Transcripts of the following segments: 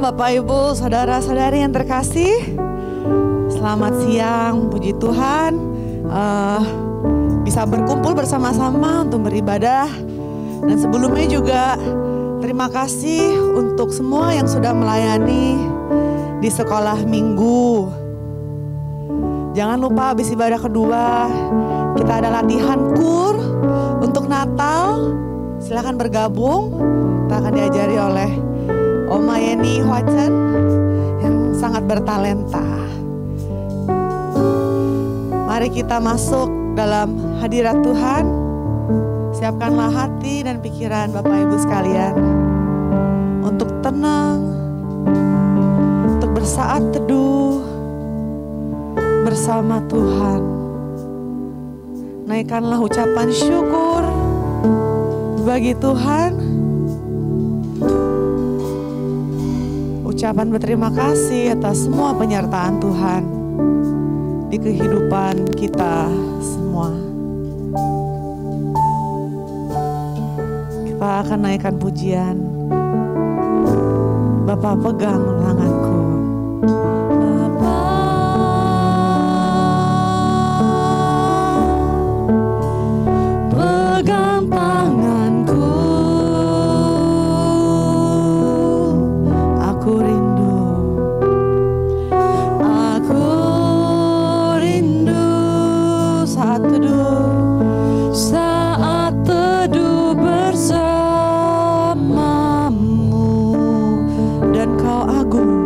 Bapak Ibu, saudara-saudari yang terkasih. Selamat siang, puji Tuhan. Bisa berkumpul bersama-sama untuk beribadah. Dan sebelumnya juga terima kasih untuk semua yang sudah melayani di sekolah minggu. Jangan lupa habis ibadah kedua, kita ada latihan kur untuk Natal. Silakan bergabung. Kita akan diajari oleh Oma Yeni Hwachen yang sangat bertalenta. Mari kita masuk dalam hadirat Tuhan. Siapkanlah hati dan pikiran Bapak Ibu sekalian untuk tenang, untuk bersaat teduh bersama Tuhan. Naikkanlah ucapan syukur bagi Tuhan. Ucapan berterima kasih atas semua penyertaan Tuhan di kehidupan kita semua. Kita akan naikkan pujian. Bapa, pegang tanganku. Pegang tanganku. Aku rindu. Aku rindu saat teduh. Saat teduh bersamamu. Dan kau agung.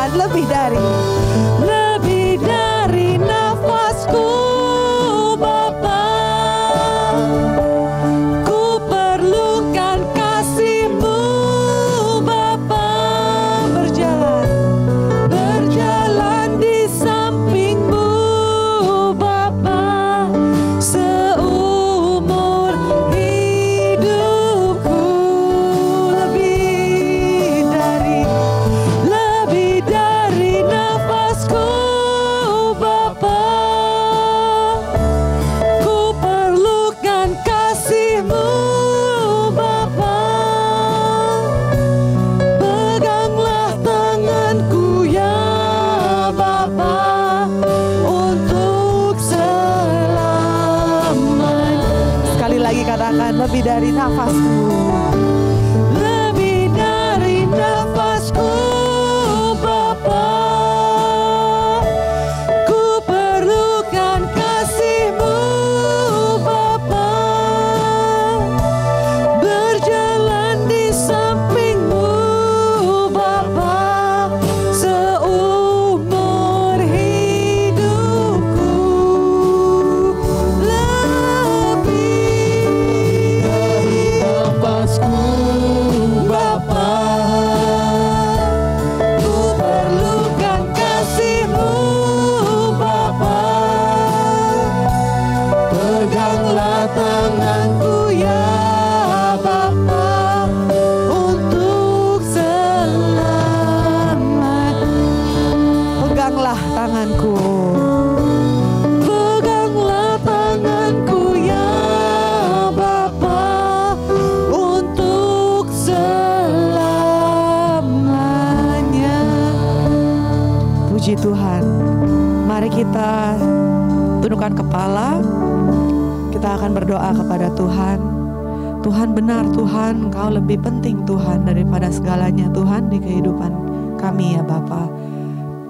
katakan lebih dari nafasku Bapa. Ku perlukan kasih-Mu Bapa. Berjalan di samping-Mu Bapa. Seumur hidupku lebih dari nafasku Bapa. Ku perlukan kasih-Mu Bapa. Peganglah tanganku ya Bapa untuk selamanya. Sekali lagi katakan lebih dari nafasku. Lebih dari nafasku Bapa. Ku perlukan kasih-Mu Bapa. Berjalan di samping-Mu Bapa. Seumur hidupku lebih dari nafasku Bapa. Ku perlukan kasih-Mu Bapa. Peganglah tanganku ya Bapa untuk selamat. Peganglah tanganku. Peganglah tanganku ya Bapa untuk selamanya. Puji Tuhan. Mari kita tundukkan kepala. Kita akan berdoa kepada Tuhan. Tuhan benar Tuhan, Engkau lebih penting Tuhan daripada segalanya Tuhan di kehidupan kami ya Bapa.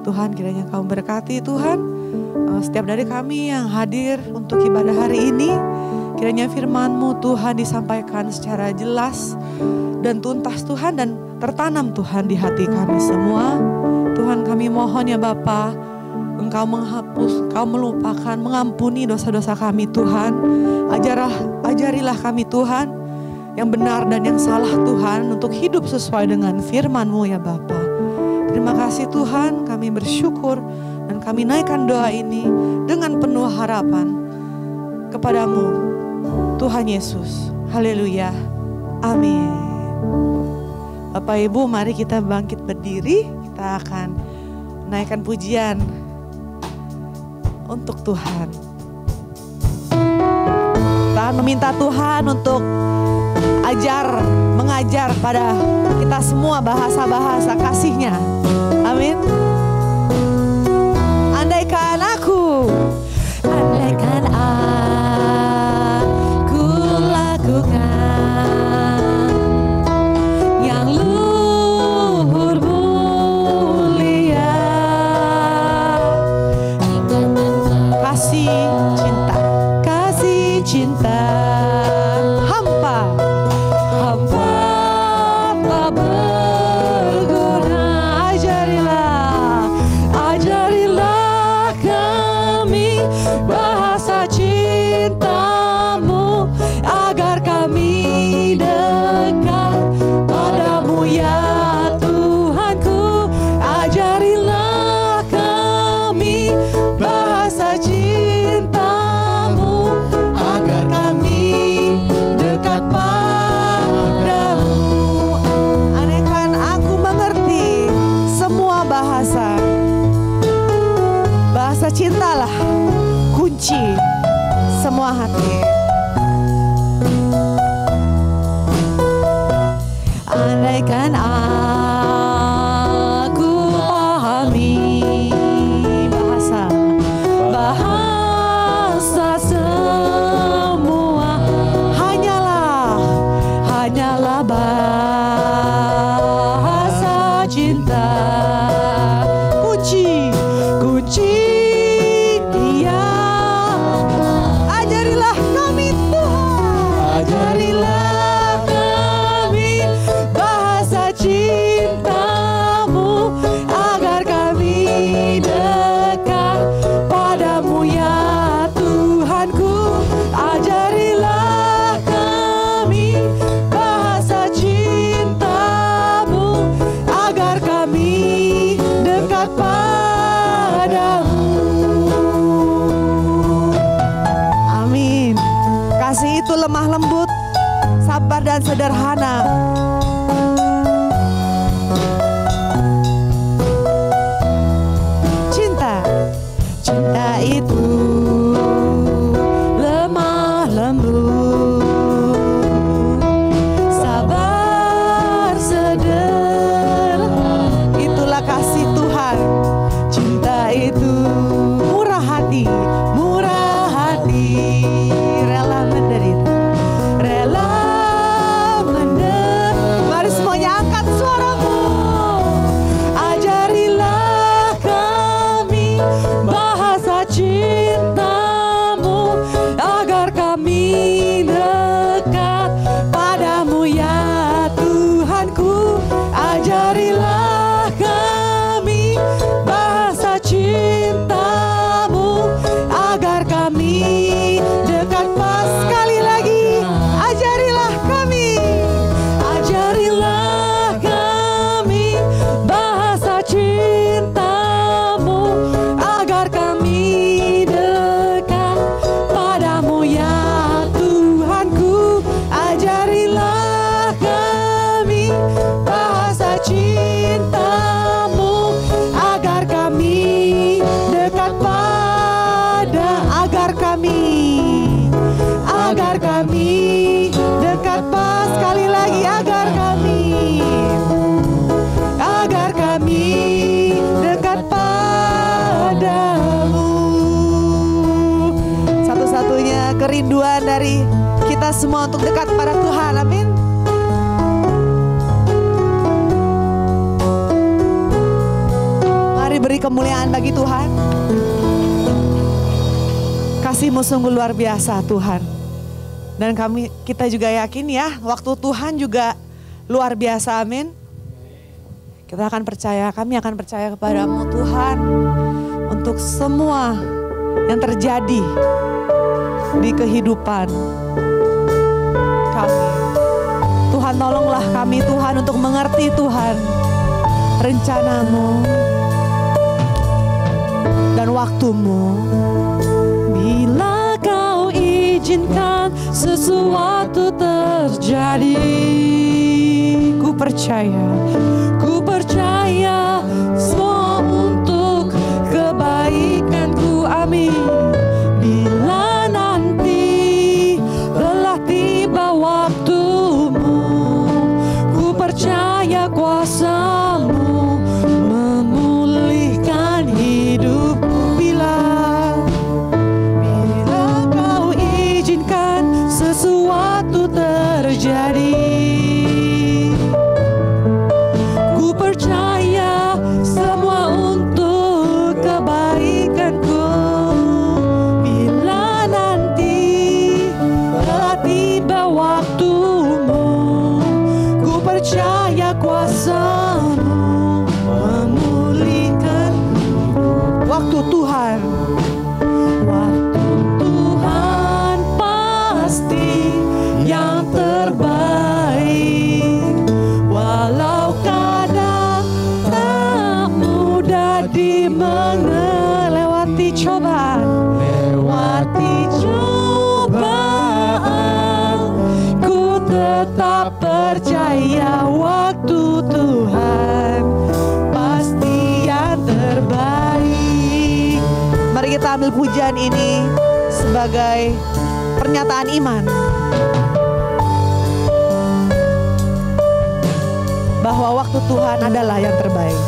Tuhan kiranya Kau berkati Tuhan setiap dari kami yang hadir untuk ibadah hari ini. Kiranya firman-Mu Tuhan disampaikan secara jelas dan tuntas Tuhan, dan tertanam Tuhan di hati kami semua. Tuhan kami mohon ya Bapa, Engkau menghapus, Engkau melupakan, mengampuni dosa-dosa kami Tuhan. Ajarilah kami Tuhan yang benar dan yang salah Tuhan untuk hidup sesuai dengan firman-Mu ya Bapa. Terima kasih Tuhan, kami bersyukur dan kami naikkan doa ini dengan penuh harapan kepadamu Tuhan Yesus. Haleluya. Amin. Bapak Ibu, mari kita bangkit berdiri. Kita akan naikkan pujian untuk Tuhan. Kita akan meminta Tuhan untuk mengajar pada kita semua bahasa-bahasa kasih-Nya. Amin. Andaikan aku lakukan yang luhur mulia, kasih cinta hampa tak berguna. Ajarilah kami bahasa cinta-Mu agar kami dekat padamu ya Tuhanku. Ajarilah kami bahasa cinta-Mu agar kami dekat padamu. Andaikan aku mengerti semua bahasa cintalah kunci semua hati. Andaikan aku pahami bahasa semua, hanyalah bahasa cinta. Kunci dia. Ajarilah kami Tuhan, ajarilah kami bahasa cinta-Mu agar dan sederhana. Cinta itu lemah lembut, sabar sederhana. Itulah kasih Tuhan. Cinta itu murah hati, rela menderita, rela menderita. Mari semuanya angkat suaramu. Ajarilah kami bahasa cintamu, agar kami dekat padamu ya Tuhanku. Ajarilah kami bahasa cintamu, agar kami dekat pas. Sekali lagi, ajarilah kami bahasa cintamu, agar kami dekat padamu ya Tuhanku. Ajarilah kami bahasa cintamu, agar kami dekat agar kami dekat pas. Sekali lagi, agar kami dekat padamu. Satu-satunya kerinduan dari kita semua untuk dekat pada Tuhan. Amin. Mari beri kemuliaan bagi Tuhan. Kasih-Mu sungguh luar biasa Tuhan. Dan kita juga yakin ya, waktu Tuhan juga luar biasa. Amin. Kita akan percaya, kami akan percaya kepada-Mu Tuhan, untuk semua yang terjadi di kehidupan kami. Tuhan, tolonglah kami Tuhan untuk mengerti Tuhan rencana-Mu dan waktu-Mu. Bila Kau izinkan sesuatu terjadi, ku percaya semua untuk kebaikanku. Amin. Bila nanti telah tiba waktu-Mu, ku percaya kuasa-Mu memulihkan hidupku. Bila Kau izinkan sesuatu terjadi, ku percaya semua untuk kebaikanku. Bila nanti telah tiba waktu-Mu, ku percaya kuasa-Mu memulihkan waktu Tuhan. Waktu Tuhan pasti yang terbaik, walau kadang tak mudah melewati cobaan, ku tetap percaya waktu Tuhan pasti yang terbaik. Mari kita ambil pujian ini sebagai pernyataan iman bahwa waktu Tuhan adalah yang terbaik.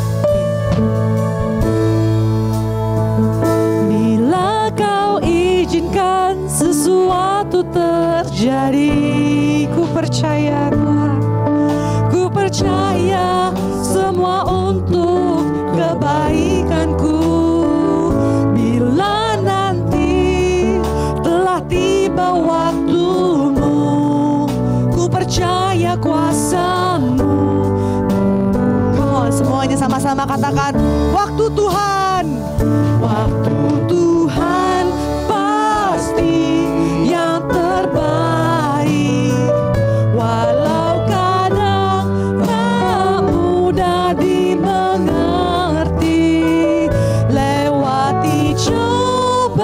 Bila Kau izinkan sesuatu terjadi, ku percaya Tuhan, ku percaya semua untuk kebaikanku. Bila nanti telah tiba waktu-Mu, ku percaya kuasa-Mu. Come on, semuanya sama-sama katakan, waktu Tuhan. Waktu Tuhan pasti yang terbaik, walau kadang tak mudah dimengerti. Lewati cobaan,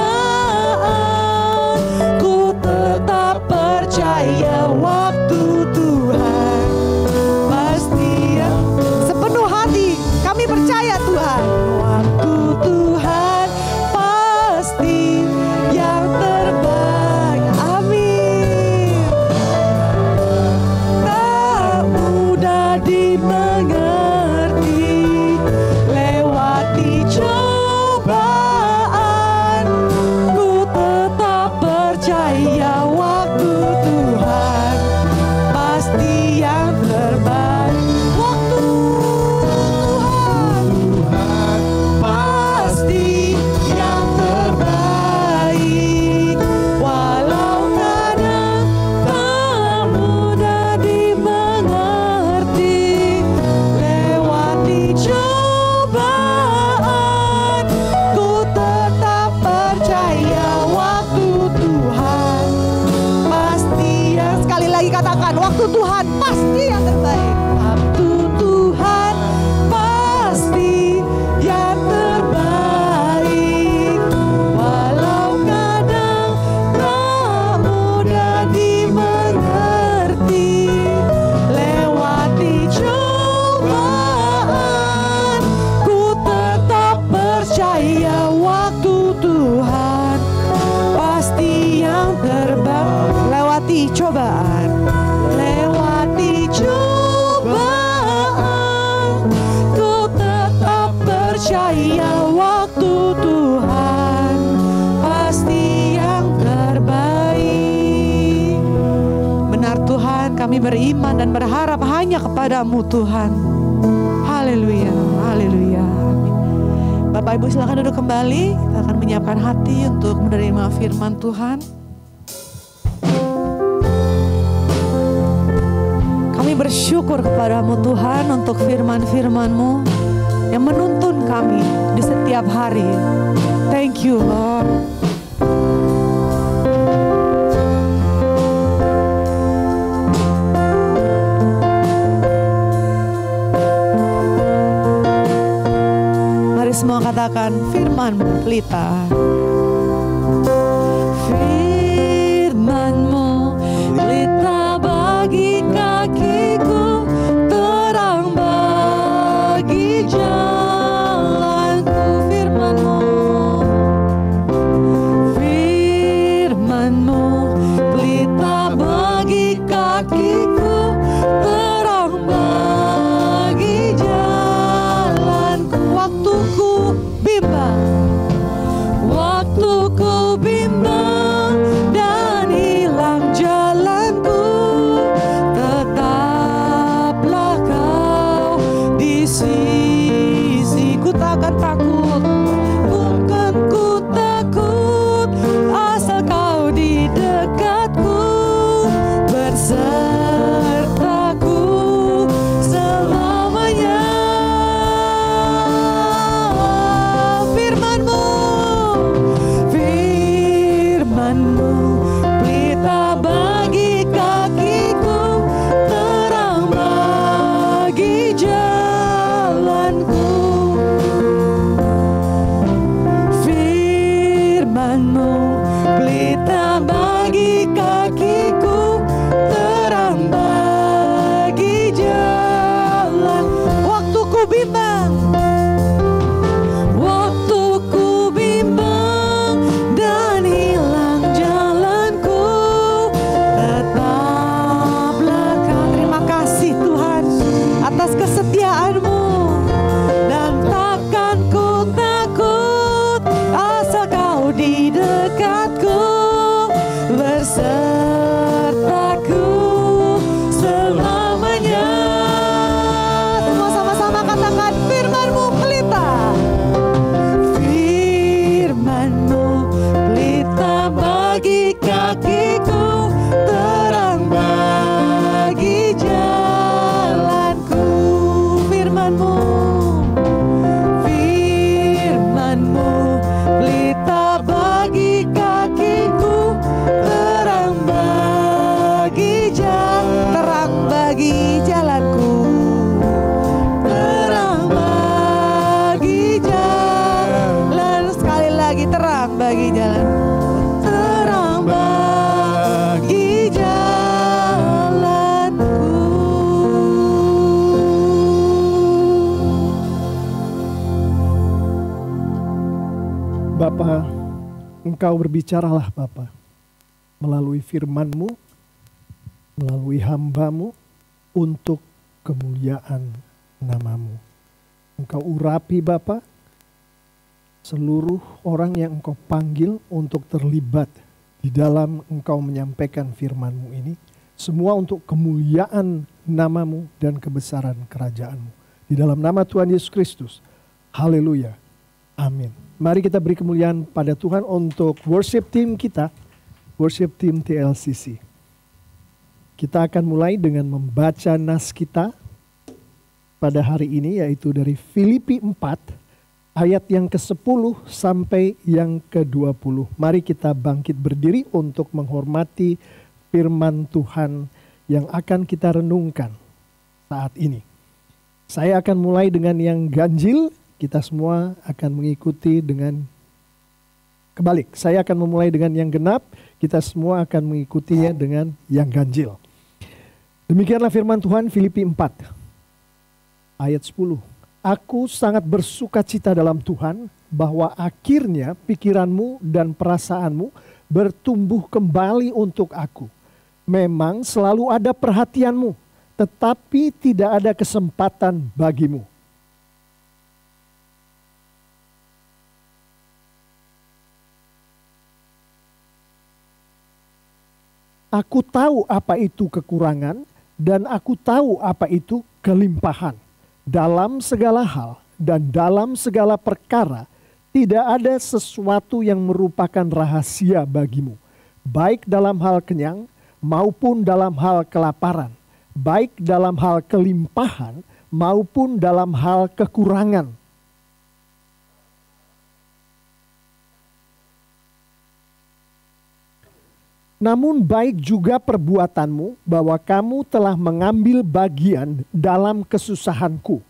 ku tetap percaya waktu Tuhan waktu Tuhan pasti yang terbaik. Waktu Tuhan pasti yang terbaik. Walau kadang tak mudah dimengerti, lewati cobaan, ku tetap percaya waktu Tuhan pasti yang terbaik. Lewati cobaan, lewati cobaan, ku tetap percaya waktu Tuhan pasti yang terbaik. Benar Tuhan, kami beriman dan berharap hanya kepadamu Tuhan. Haleluya, haleluya. Amin. Bapak Ibu silakan duduk kembali. Kita akan menyiapkan hati untuk menerima firman Tuhan. Kami bersyukur kepadamu Tuhan untuk firman-firman-Mu yang menuntun kami di setiap hari. Thank you Lord. Mari semua katakan firman-Mu pelita. Firman-Mu pelita bagi kakiku, terang bagi jalanku. Firman-Mu, firman-Mu pelita bagi kakiku, terang bagi jalanku. Waktuku bimbang, waktuku bimbang dan hilang jalanku, tetaplah kau di sisiku. Takkan takut, bukan ku takut, asal kau di dekatku, bersertaku selamanya. Firman-Mu, firman-Mu pelita bagi kakiku, terang bagi jalanku. Firman-Mu pelita bagi kakiku, terang bagi jalan. Waktuku bimbang, waktuku bimbang dan hilang jalanku, tetaplah kau. Terima kasih Tuhan atas kesetiaan-Mu, dan takkan ku takut asal kau di dekatku, bersertaku selamanya. Semua sama-sama katakan firman-Mu pelita. Firman-Mu pelita bagi kakiku, terang bagi jalanku. Firman-Mu, firman-Mu pelita bagi kakiku, terang bagi jalanku, terang bagi jalan. Sekali lagi, terang bagi jalan, terang bagi jalanku. Bapa, Engkau berbicaralah Bapa melalui firman-Mu, melalui hamba-Mu untuk kemuliaan nama-Mu. Engkau urapi Bapa seluruh orang yang Engkau panggil untuk terlibat di dalam Engkau menyampaikan firman-Mu ini. Semua untuk kemuliaan nama-Mu dan kebesaran kerajaan-Mu. Di dalam nama Tuhan Yesus Kristus. Haleluya. Amin. Mari kita beri kemuliaan pada Tuhan untuk worship team kita. Worship team TLCC. Kita akan mulai dengan membaca nas kita pada hari ini, yaitu dari Filipi 4 ayat yang ke-10 sampai yang ke-20. Mari kita bangkit berdiri untuk menghormati firman Tuhan yang akan kita renungkan saat ini. Saya akan mulai dengan yang ganjil, kita semua akan mengikuti dengan kebalik. Saya akan memulai dengan yang genap, kita semua akan mengikutinya dengan yang ganjil. Demikianlah firman Tuhan, Filipi 4 ayat 10. Aku sangat bersukacita dalam Tuhan bahwa akhirnya pikiranmu dan perasaanmu bertumbuh kembali untuk aku. Memang selalu ada perhatianmu, tetapi tidak ada kesempatan bagimu. Aku tahu apa itu kekurangan dan aku tahu apa itu kelimpahan. Dalam segala hal dan dalam segala perkara tidak ada sesuatu yang merupakan rahasia bagimu. Baik dalam hal kenyang maupun dalam hal kelaparan. Baik dalam hal kelimpahan maupun dalam hal kekurangan. Namun baik juga perbuatanmu bahwa kamu telah mengambil bagian dalam kesusahanku.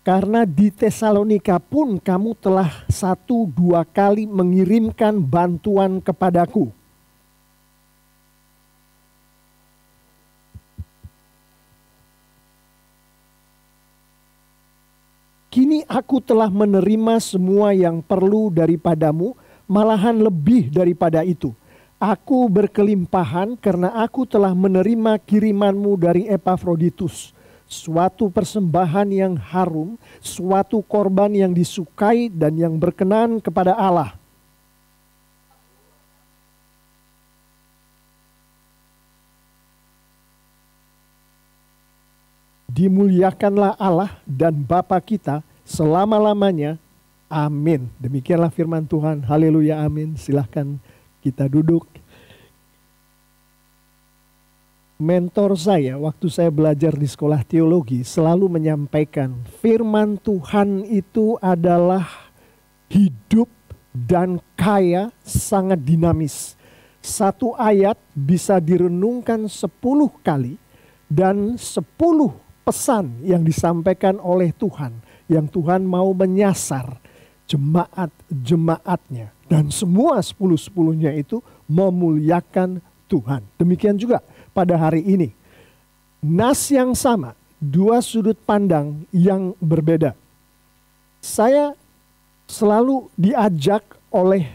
Karena di Tesalonika pun kamu telah 1-2 kali mengirimkan bantuan kepadaku. Kini aku telah menerima semua yang perlu daripadamu, malahan lebih daripada itu. Aku berkelimpahan karena aku telah menerima kirimanmu dari Epafroditus. Suatu persembahan yang harum, suatu korban yang disukai dan yang berkenan kepada Allah. Dimuliakanlah Allah dan Bapa kita selama-lamanya. Amin. Demikianlah firman Tuhan. Haleluya, amin. Silahkan kita duduk. Mentor saya waktu saya belajar di sekolah teologi selalu menyampaikan firman Tuhan itu adalah hidup dan kaya, sangat dinamis. Satu ayat bisa direnungkan 10 kali dan 10 pesan yang disampaikan oleh Tuhan yang Tuhan mau menyasar jemaat-jemaatnya. Dan semua 10-10-nya itu memuliakan Tuhan. Demikian juga pada hari ini, nas yang sama, 2 sudut pandang yang berbeda. Saya selalu diajak oleh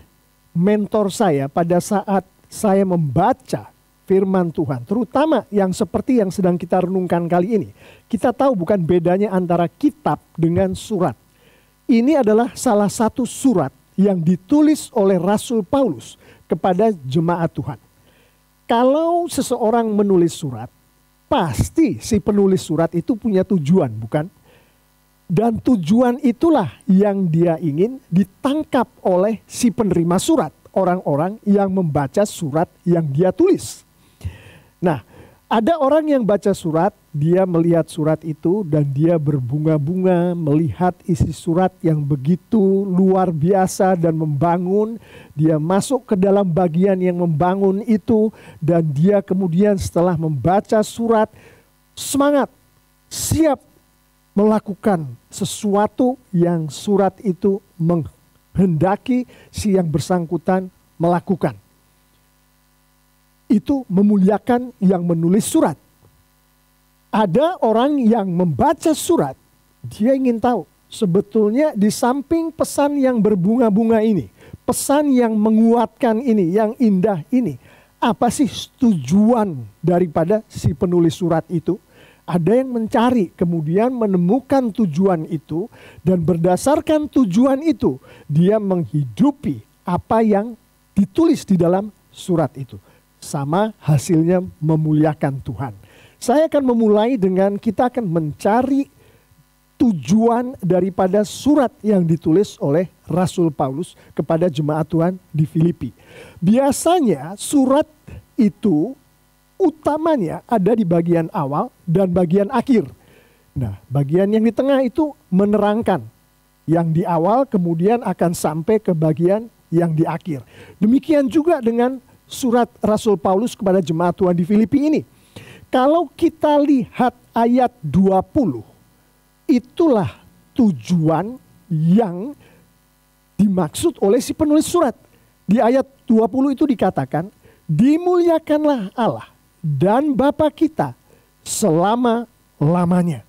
mentor saya pada saat saya membaca firman Tuhan, terutama yang seperti yang sedang kita renungkan kali ini. Kita tahu bukan bedanya antara kitab dengan surat. Ini adalah salah satu surat yang ditulis oleh Rasul Paulus kepada jemaat Tuhan. Kalau seseorang menulis surat, pasti si penulis surat itu punya tujuan, bukan? Dan tujuan itulah yang dia ingin ditangkap oleh si penerima surat, orang-orang yang membaca surat yang dia tulis. Nah, ada orang yang baca surat, dia melihat surat itu dan dia berbunga-bunga melihat isi surat yang begitu luar biasa dan membangun. Dia masuk ke dalam bagian yang membangun itu dan dia kemudian setelah membaca surat, semangat, siap melakukan sesuatu yang surat itu menghendaki si yang bersangkutan melakukan. Itu memuliakan yang menulis surat. Ada orang yang membaca surat, dia ingin tahu sebetulnya di samping pesan yang berbunga-bunga ini, pesan yang menguatkan ini, yang indah ini, apa sih tujuan daripada si penulis surat itu? Ada yang mencari, kemudian menemukan tujuan itu, dan berdasarkan tujuan itu, dia menghidupi apa yang ditulis di dalam surat itu. Sama hasilnya memuliakan Tuhan. Saya akan memulai dengan kita akan mencari tujuan daripada surat yang ditulis oleh Rasul Paulus kepada jemaat Tuhan di Filipi. Biasanya surat itu utamanya ada di bagian awal dan bagian akhir. Nah, bagian yang di tengah itu menerangkan. Yang di awal kemudian akan sampai ke bagian yang di akhir. Demikian juga dengan surat Rasul Paulus kepada jemaat Tuhan di Filipi ini. Kalau kita lihat ayat 20, itulah tujuan yang dimaksud oleh si penulis surat. Di ayat 20 itu dikatakan, dimuliakanlah Allah dan Bapa kita selama-lamanya.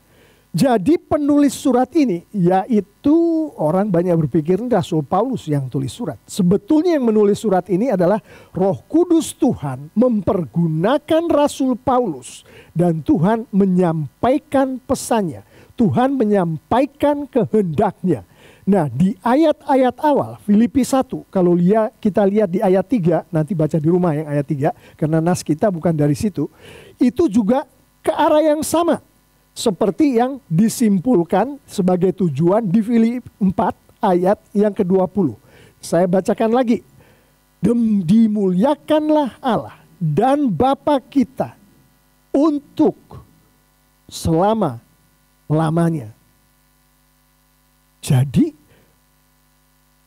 Jadi penulis surat ini, yaitu orang banyak berpikir Rasul Paulus yang tulis surat. Sebetulnya yang menulis surat ini adalah Roh Kudus Tuhan mempergunakan Rasul Paulus. Dan Tuhan menyampaikan pesannya. Tuhan menyampaikan kehendaknya. Nah, di ayat-ayat awal Filipi 1, kalau kita lihat di ayat 3, nanti baca di rumah yang ayat 3, karena nas kita bukan dari situ, itu juga ke arah yang sama. Seperti yang disimpulkan sebagai tujuan di Filipi 4 ayat yang ke-20. Saya bacakan lagi. Dimuliakanlah Allah dan Bapa kita untuk selama-lamanya. Jadi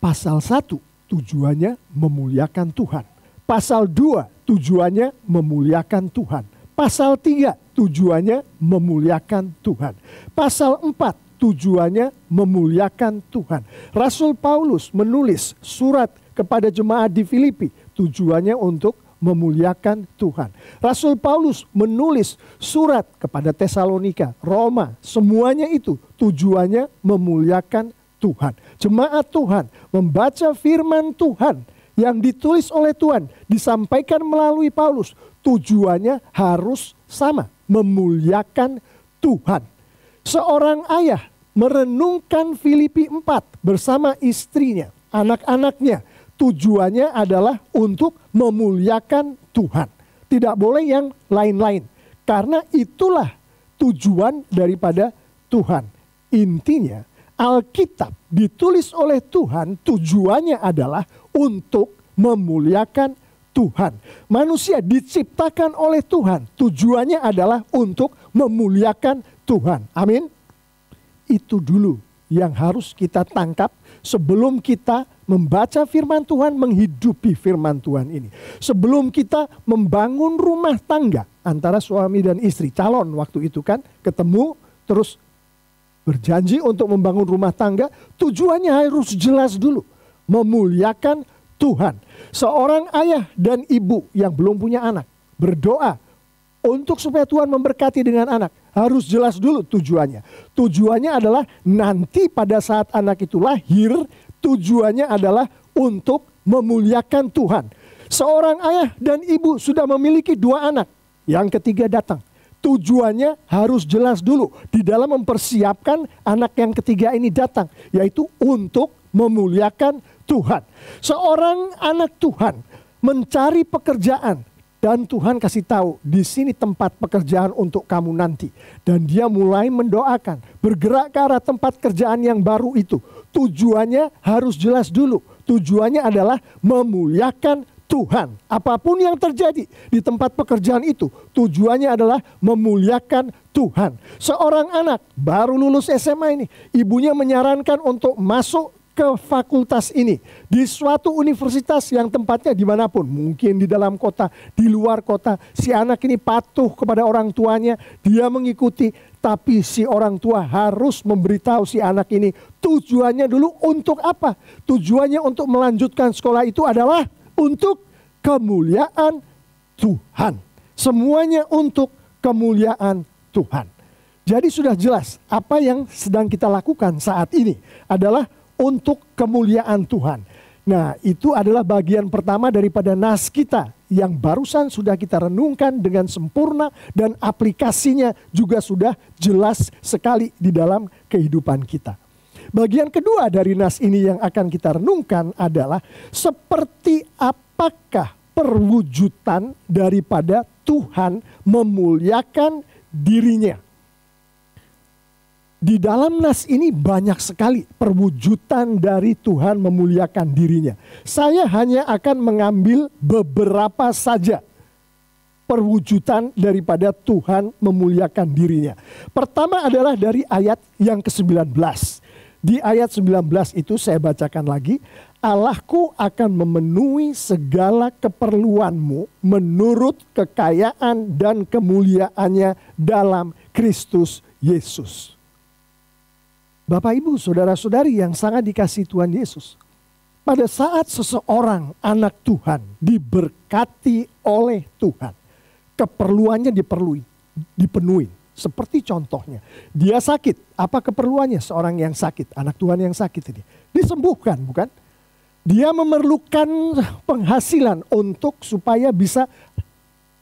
pasal 1 tujuannya memuliakan Tuhan. Pasal 2 tujuannya memuliakan Tuhan. Pasal 3 tujuannya memuliakan Tuhan. Pasal 4 tujuannya memuliakan Tuhan. Rasul Paulus menulis surat kepada jemaat di Filipi, tujuannya untuk memuliakan Tuhan. Rasul Paulus menulis surat kepada Tesalonika, Roma, semuanya itu tujuannya memuliakan Tuhan. Jemaat Tuhan membaca firman Tuhan yang ditulis oleh Tuhan, disampaikan melalui Paulus, tujuannya harus sama, memuliakan Tuhan. Seorang ayah merenungkan Filipi 4 bersama istrinya, anak-anaknya. Tujuannya adalah untuk memuliakan Tuhan. Tidak boleh yang lain-lain. Karena itulah tujuan daripada Tuhan. Intinya, Alkitab ditulis oleh Tuhan, tujuannya adalah untuk memuliakan Tuhan. Manusia diciptakan oleh Tuhan, tujuannya adalah untuk memuliakan Tuhan. Amin. Itu dulu yang harus kita tangkap sebelum kita membaca firman Tuhan, menghidupi firman Tuhan ini. Sebelum kita membangun rumah tangga antara suami dan istri, calon waktu itu kan, ketemu terus berjanji untuk membangun rumah tangga, tujuannya harus jelas dulu, memuliakan Tuhan. Seorang ayah dan ibu yang belum punya anak berdoa untuk supaya Tuhan memberkati dengan anak, harus jelas dulu tujuannya. Tujuannya adalah nanti pada saat anak itu lahir, tujuannya adalah untuk memuliakan Tuhan. Seorang ayah dan ibu sudah memiliki 2 anak, yang ketiga datang. Tujuannya harus jelas dulu di dalam mempersiapkan anak yang ketiga ini datang, yaitu untuk memuliakan Tuhan. Seorang anak Tuhan mencari pekerjaan dan Tuhan kasih tahu di sini tempat pekerjaan untuk kamu nanti, dan dia mulai mendoakan bergerak ke arah tempat kerjaan yang baru itu. Tujuannya harus jelas dulu. Tujuannya adalah memuliakan Tuhan. Apapun yang terjadi di tempat pekerjaan itu, tujuannya adalah memuliakan Tuhan. Seorang anak baru lulus SMA ini, ibunya menyarankan untuk masuk ke fakultas ini, di suatu universitas yang tempatnya dimanapun, mungkin di dalam kota, di luar kota. Si anak ini patuh kepada orang tuanya, dia mengikuti, tapi si orang tua harus memberitahu si anak ini tujuannya dulu untuk apa. Tujuannya untuk melanjutkan sekolah itu adalah untuk kemuliaan Tuhan. Semuanya untuk kemuliaan Tuhan. Jadi sudah jelas apa yang sedang kita lakukan saat ini adalah untuk kemuliaan Tuhan. Nah, itu adalah bagian pertama daripada nas kita yang barusan sudah kita renungkan dengan sempurna, dan aplikasinya juga sudah jelas sekali di dalam kehidupan kita. Bagian kedua dari nas ini yang akan kita renungkan adalah seperti apakah perwujudan daripada Tuhan memuliakan dirinya. Di dalam nas ini banyak sekali perwujudan dari Tuhan memuliakan dirinya. Saya hanya akan mengambil beberapa saja perwujudan daripada Tuhan memuliakan dirinya. Pertama adalah dari ayat yang ke-19. Di ayat 19 itu saya bacakan lagi. Allahku akan memenuhi segala keperluanmu menurut kekayaan dan kemuliaannya dalam Kristus Yesus. Bapak, Ibu, saudara-saudari yang sangat dikasihi Tuhan Yesus. Pada saat seseorang anak Tuhan diberkati oleh Tuhan, keperluannya dipenuhi. Seperti contohnya, dia sakit. Apa keperluannya seorang yang sakit? Anak Tuhan yang sakit ini disembuhkan, bukan? Dia memerlukan penghasilan untuk supaya bisa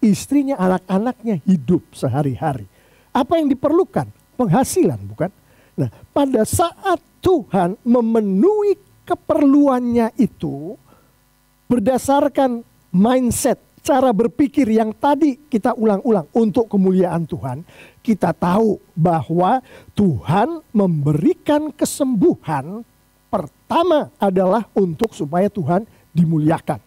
istrinya, anak-anaknya hidup sehari-hari. Apa yang diperlukan? Penghasilan, bukan? Nah, pada saat Tuhan memenuhi keperluannya itu berdasarkan mindset, cara berpikir yang tadi kita ulang-ulang untuk kemuliaan Tuhan, kita tahu bahwa Tuhan memberikan kesembuhan pertama adalah untuk supaya Tuhan dimuliakan.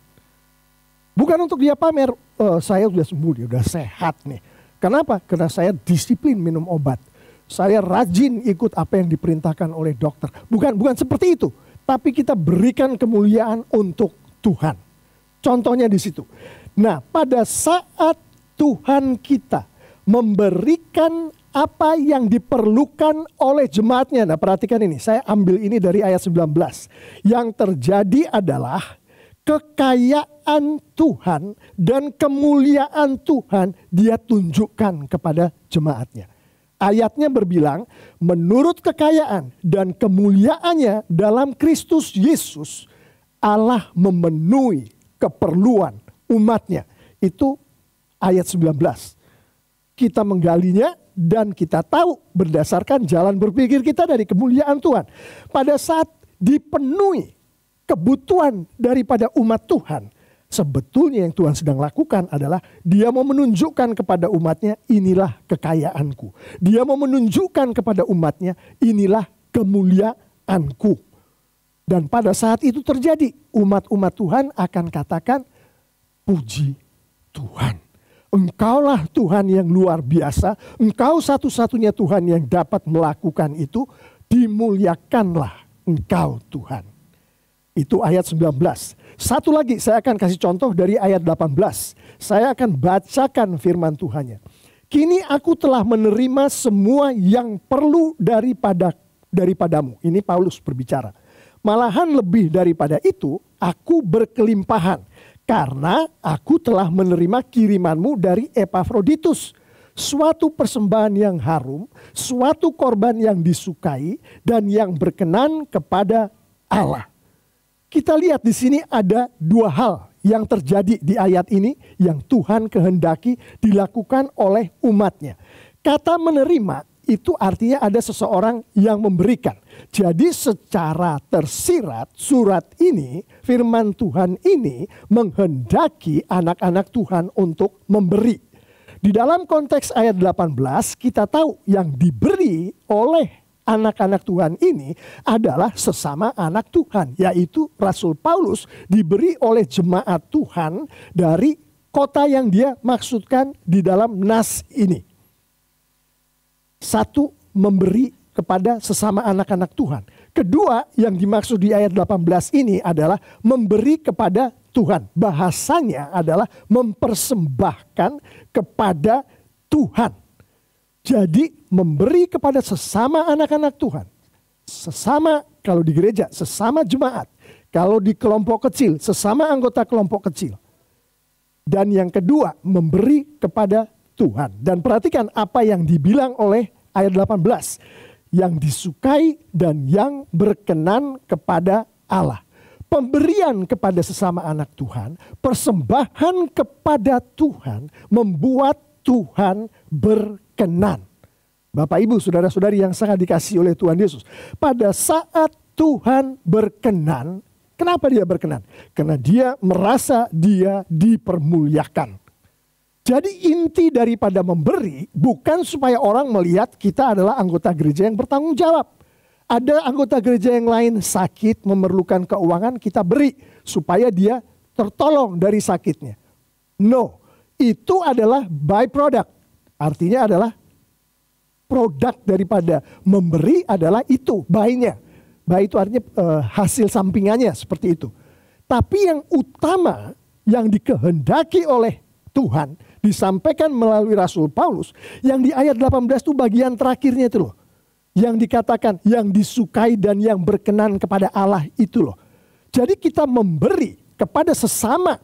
Bukan untuk dia pamer, saya sudah sembuh, dia sudah sehat nih. Kenapa? Karena saya disiplin minum obat. Saya rajin ikut apa yang diperintahkan oleh dokter. Bukan seperti itu. Tapi kita berikan kemuliaan untuk Tuhan. Contohnya di situ. Nah, pada saat Tuhan kita memberikan apa yang diperlukan oleh jemaatnya. Nah, perhatikan ini, saya ambil ini dari ayat 19. Yang terjadi adalah kekayaan Tuhan dan kemuliaan Tuhan dia tunjukkan kepada jemaatnya. Ayatnya berbilang, menurut kekayaan dan kemuliaannya dalam Kristus Yesus, Allah memenuhi keperluan umatnya. Itu ayat 19. Kita menggalinya dan kita tahu berdasarkan jalan berpikir kita dari kemuliaan Tuhan. Pada saat dipenuhi kebutuhan daripada umat Tuhan, sebetulnya yang Tuhan sedang lakukan adalah dia mau menunjukkan kepada umatnya, inilah kekayaanku. Dia mau menunjukkan kepada umatnya, inilah kemuliaanku. Dan pada saat itu terjadi, umat-umat Tuhan akan katakan, puji Tuhan. Engkaulah Tuhan yang luar biasa. Engkau satu-satunya Tuhan yang dapat melakukan itu. Dimuliakanlah engkau Tuhan. Itu ayat 19. Satu lagi saya akan kasih contoh dari ayat 18. Saya akan bacakan firman Tuhannya. Kini aku telah menerima semua yang perlu daripadamu. Ini Paulus berbicara. Malahan lebih daripada itu, aku berkelimpahan. Karena aku telah menerima kirimanmu dari Epafroditus. Suatu persembahan yang harum, suatu korban yang disukai, dan yang berkenan kepada Allah. Kita lihat di sini ada dua hal yang terjadi di ayat ini yang Tuhan kehendaki dilakukan oleh umatnya. Kata menerima itu artinya ada seseorang yang memberikan. Jadi secara tersirat surat ini, firman Tuhan ini menghendaki anak-anak Tuhan untuk memberi. Di dalam konteks ayat 18 kita tahu yang diberi oleh anak-anak Tuhan ini adalah sesama anak Tuhan. Yaitu Rasul Paulus diberi oleh jemaat Tuhan dari kota yang dia maksudkan di dalam nas ini. Satu, memberi kepada sesama anak-anak Tuhan. Kedua, yang dimaksud di ayat 18 ini adalah memberi kepada Tuhan. Bahasanya adalah mempersembahkan kepada Tuhan. Jadi memberi kepada sesama anak-anak Tuhan. Sesama kalau di gereja, sesama jemaat. Kalau di kelompok kecil, sesama anggota kelompok kecil. Dan yang kedua, memberi kepada Tuhan. Dan perhatikan apa yang dibilang oleh ayat 18. Yang disukai dan yang berkenan kepada Allah. Pemberian kepada sesama anak Tuhan, persembahan kepada Tuhan membuat Tuhan berkenan. Bapak, Ibu, saudara-saudari yang sangat dikasihi oleh Tuhan Yesus. Pada saat Tuhan berkenan, kenapa dia berkenan? Karena dia merasa dia dipermuliakan. Jadi inti daripada memberi bukan supaya orang melihat kita adalah anggota gereja yang bertanggung jawab. Ada anggota gereja yang lain sakit, memerlukan keuangan, kita beri supaya dia tertolong dari sakitnya. No. Itu adalah byproduct. Artinya adalah produk daripada memberi adalah itu, buy-nya. Buy itu artinya hasil sampingannya seperti itu. Tapi yang utama yang dikehendaki oleh Tuhan disampaikan melalui Rasul Paulus yang di ayat 18 itu bagian terakhirnya itu loh. Yang dikatakan yang disukai dan yang berkenan kepada Allah itu loh. Jadi kita memberi kepada sesama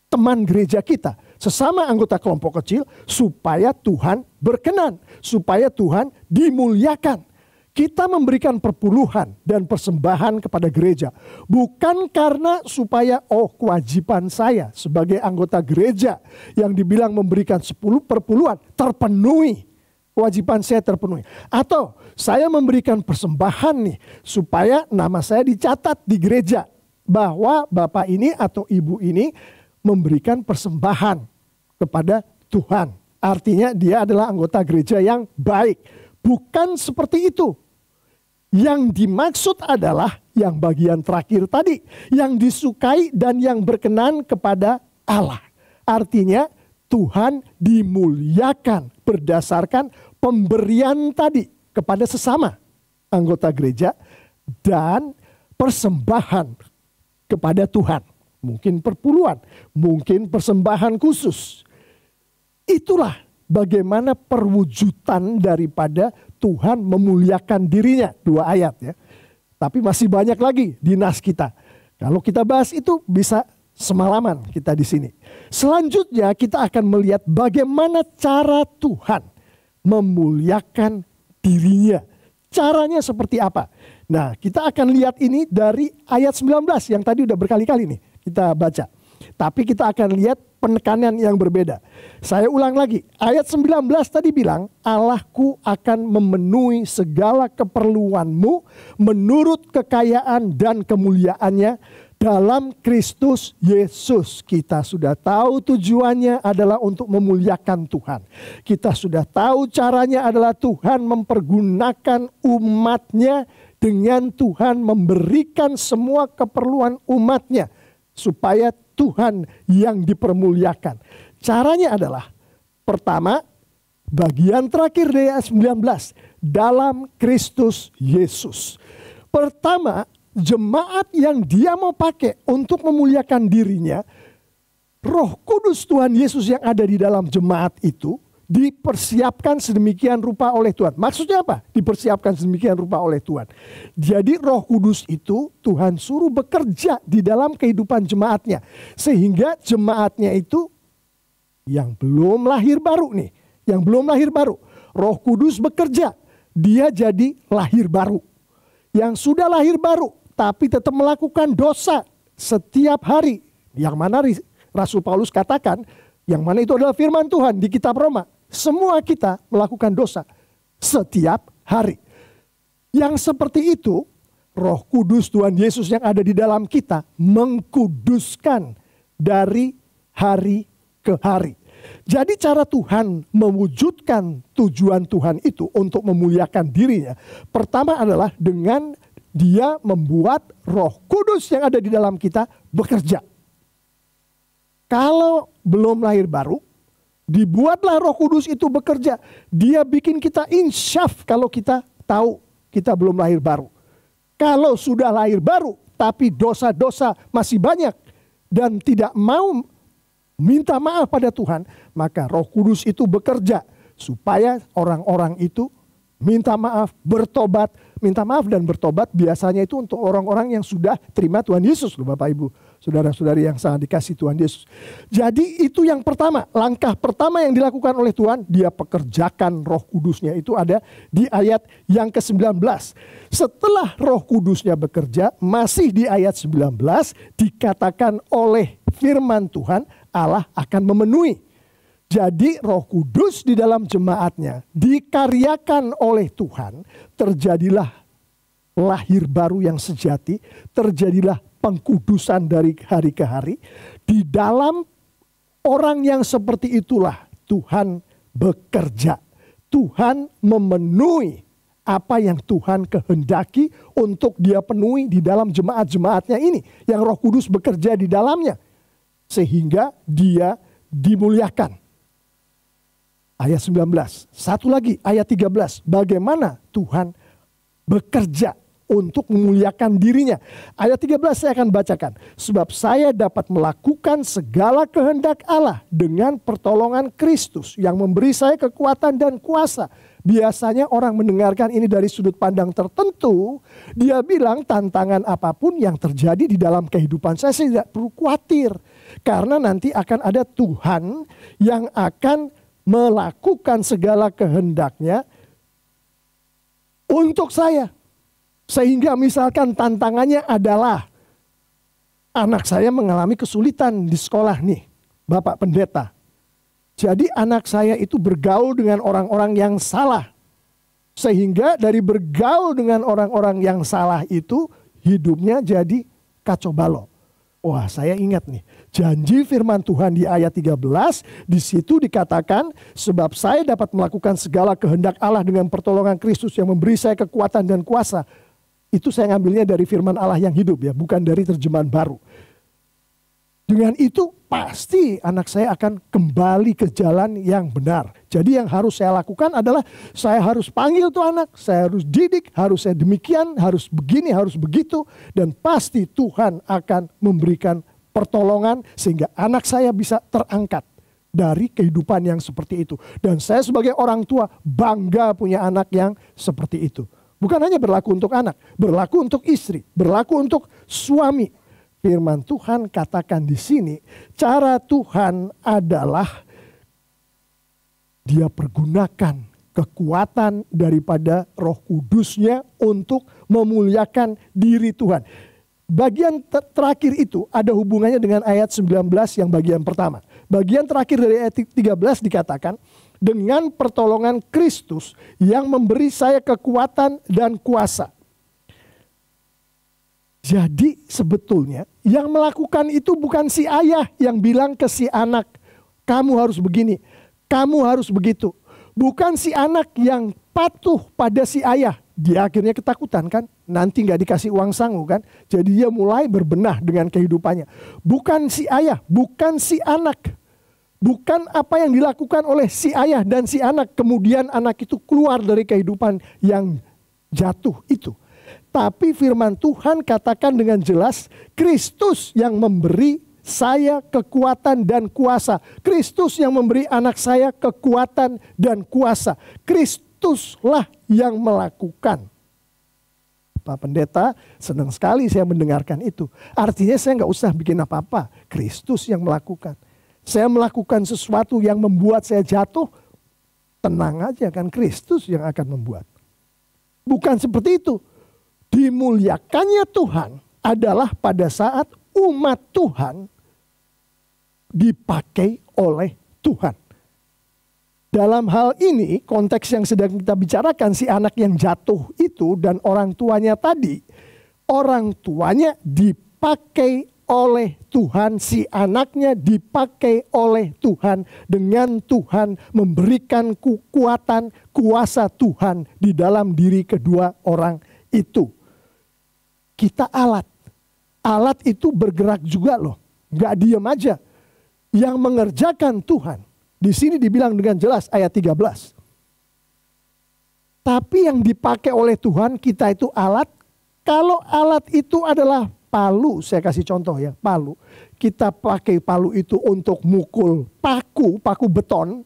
teman gereja kita, sesama anggota kelompok kecil supaya Tuhan berkenan, supaya Tuhan dimuliakan. Kita memberikan perpuluhan dan persembahan kepada gereja. Bukan karena supaya kewajiban saya sebagai anggota gereja yang dibilang memberikan 10 perpuluhan terpenuhi. Kewajiban saya terpenuhi. Atau saya memberikan persembahan nih supaya nama saya dicatat di gereja. Bahwa bapak ini atau ibu ini memberikan persembahan kepada Tuhan. Artinya dia adalah anggota gereja yang baik. Bukan seperti itu. Yang dimaksud adalah yang bagian terakhir tadi. Yang disukai dan yang berkenan kepada Allah. Artinya Tuhan dimuliakan berdasarkan pemberian tadi kepada sesama anggota gereja. Dan persembahan kepada Tuhan. Mungkin perpuluhan, mungkin persembahan khusus. Itulah bagaimana perwujudan daripada Tuhan memuliakan dirinya. 2 ayat ya. Tapi masih banyak lagi di nas kita. Kalau kita bahas itu bisa semalaman kita di sini. Selanjutnya kita akan melihat bagaimana cara Tuhan memuliakan dirinya. Caranya seperti apa? Nah, kita akan lihat ini dari ayat 19 yang tadi udah berkali-kali nih kita baca. Tapi kita akan lihat penekanan yang berbeda. Saya ulang lagi. Ayat 19 tadi bilang, Allahku akan memenuhi segala keperluanmu menurut kekayaan dan kemuliaannya dalam Kristus Yesus. Kita sudah tahu tujuannya adalah untuk memuliakan Tuhan. Kita sudah tahu caranya adalah Tuhan mempergunakan umatnya dengan Tuhan memberikan semua keperluan umatnya supaya Tuhan yang dipermuliakan. Caranya adalah pertama, bagian terakhir dari ayat 19 dalam Kristus Yesus. Pertama, jemaat yang dia mau pakai untuk memuliakan dirinya, Roh Kudus Tuhan Yesus yang ada di dalam jemaat itu dipersiapkan sedemikian rupa oleh Tuhan. Maksudnya apa? Dipersiapkan sedemikian rupa oleh Tuhan. Jadi Roh Kudus itu Tuhan suruh bekerja di dalam kehidupan jemaatnya. Sehingga jemaatnya itu yang belum lahir baru nih. Yang belum lahir baru. Roh Kudus bekerja. Dia jadi lahir baru. Yang sudah lahir baru tapi tetap melakukan dosa setiap hari. Yang mana Rasul Paulus katakan, yang mana itu adalah firman Tuhan di kitab Roma. Semua kita melakukan dosa setiap hari. Yang seperti itu, Roh Kudus Tuhan Yesus yang ada di dalam kita mengkuduskan dari hari ke hari. Jadi cara Tuhan mewujudkan tujuan Tuhan itu untuk memuliakan dirinya. Pertama adalah dengan dia membuat Roh Kudus yang ada di dalam kita bekerja. Kalau belum lahir baru, dibuatlah Roh Kudus itu bekerja. Dia bikin kita insyaf kalau kita tahu kita belum lahir baru. Kalau sudah lahir baru, tapi dosa-dosa masih banyak dan tidak mau minta maaf pada Tuhan, maka Roh Kudus itu bekerja supaya orang-orang itu minta maaf, bertobat. Minta maaf dan bertobat biasanya itu untuk orang-orang yang sudah terima Tuhan Yesus, loh Bapak Ibu, saudara-saudari yang sangat dikasih Tuhan Yesus. Jadi itu yang pertama, langkah pertama yang dilakukan oleh Tuhan, dia pekerjakan Roh Kudusnya. Itu ada di ayat yang ke-19. Setelah Roh Kudusnya bekerja, masih di ayat 19 dikatakan oleh firman Tuhan, Allah akan memenuhi. Jadi Roh Kudus di dalam jemaatnya dikaryakan oleh Tuhan, terjadilah lahir baru yang sejati, terjadilah pengkudusan dari hari ke hari. Di dalam orang yang seperti itulah Tuhan bekerja. Tuhan memenuhi apa yang Tuhan kehendaki untuk dia penuhi di dalam jemaat-jemaatnya ini. Yang Roh Kudus bekerja di dalamnya. Sehingga dia dimuliakan. Ayat 19. Satu lagi ayat 13. Bagaimana Tuhan bekerja untuk memuliakan dirinya. Ayat 13 saya akan bacakan. Sebab saya dapat melakukan segala kehendak Allah dengan pertolongan Kristus yang memberi saya kekuatan dan kuasa. Biasanya orang mendengarkan ini dari sudut pandang tertentu. Dia bilang tantangan apapun yang terjadi di dalam kehidupan saya tidak perlu khawatir. Karena nanti akan ada Tuhan yang akan melakukan segala kehendaknya untuk saya. Sehingga misalkan tantangannya adalah anak saya mengalami kesulitan di sekolah nih, Bapak Pendeta. Jadi anak saya itu bergaul dengan orang-orang yang salah. Sehingga dari bergaul dengan orang-orang yang salah itu hidupnya jadi kacau balau. Wah, saya ingat nih, janji firman Tuhan di ayat 13, di situ dikatakan, sebab saya dapat melakukan segala kehendak Allah dengan pertolongan Kristus yang memberi saya kekuatan dan kuasa. Itu saya ngambilnya dari firman Allah yang hidup ya, bukan dari terjemahan baru. Dengan itu pasti anak saya akan kembali ke jalan yang benar. Jadi yang harus saya lakukan adalah saya harus panggil tuh anak, saya harus didik, harus saya demikian, harus begini, harus begitu. Dan pasti Tuhan akan memberikan pertolongan sehingga anak saya bisa terangkat dari kehidupan yang seperti itu. Dan saya sebagai orang tua bangga punya anak yang seperti itu. Bukan hanya berlaku untuk anak, berlaku untuk istri, berlaku untuk suami. Firman Tuhan katakan di sini, cara Tuhan adalah Dia pergunakan kekuatan daripada Roh Kudusnya untuk memuliakan diri Tuhan. Bagian terakhir itu ada hubungannya dengan ayat 19 yang bagian pertama. Bagian terakhir dari ayat 13 dikatakan, dengan pertolongan Kristus yang memberi saya kekuatan dan kuasa. Jadi sebetulnya yang melakukan itu bukan si ayah yang bilang ke si anak, kamu harus begini, kamu harus begitu. Bukan si anak yang patuh pada si ayah. Dia akhirnya ketakutan kan, nanti gak dikasih uang sangu kan. Jadi dia mulai berbenah dengan kehidupannya. Bukan si ayah, bukan si anak. Bukan apa yang dilakukan oleh si ayah dan si anak. Kemudian anak itu keluar dari kehidupan yang jatuh itu. Tapi firman Tuhan katakan dengan jelas, Kristus yang memberi saya kekuatan dan kuasa. Kristus yang memberi anak saya kekuatan dan kuasa. Kristuslah yang melakukan. Pak Pendeta, senang sekali saya mendengarkan itu. Artinya saya nggak usah bikin apa-apa. Kristus yang melakukan. Saya melakukan sesuatu yang membuat saya jatuh, tenang aja kan, Kristus yang akan membuat. Bukan seperti itu. Dimuliakannya Tuhan adalah pada saat umat Tuhan dipakai oleh Tuhan. Dalam hal ini, konteks yang sedang kita bicarakan, si anak yang jatuh itu dan orang tuanya tadi, orang tuanya dipakai oleh Tuhan, si anaknya dipakai oleh Tuhan, dengan Tuhan memberikan kekuatan, kuasa Tuhan di dalam diri kedua orang itu. Kita alat. Alat itu bergerak juga loh. Gak diam aja. Yang mengerjakan Tuhan. Di sini dibilang dengan jelas ayat 13. Tapi yang dipakai oleh Tuhan, kita itu alat. Kalau alat itu adalah palu, saya kasih contoh ya, palu. Kita pakai palu itu untuk mukul paku beton.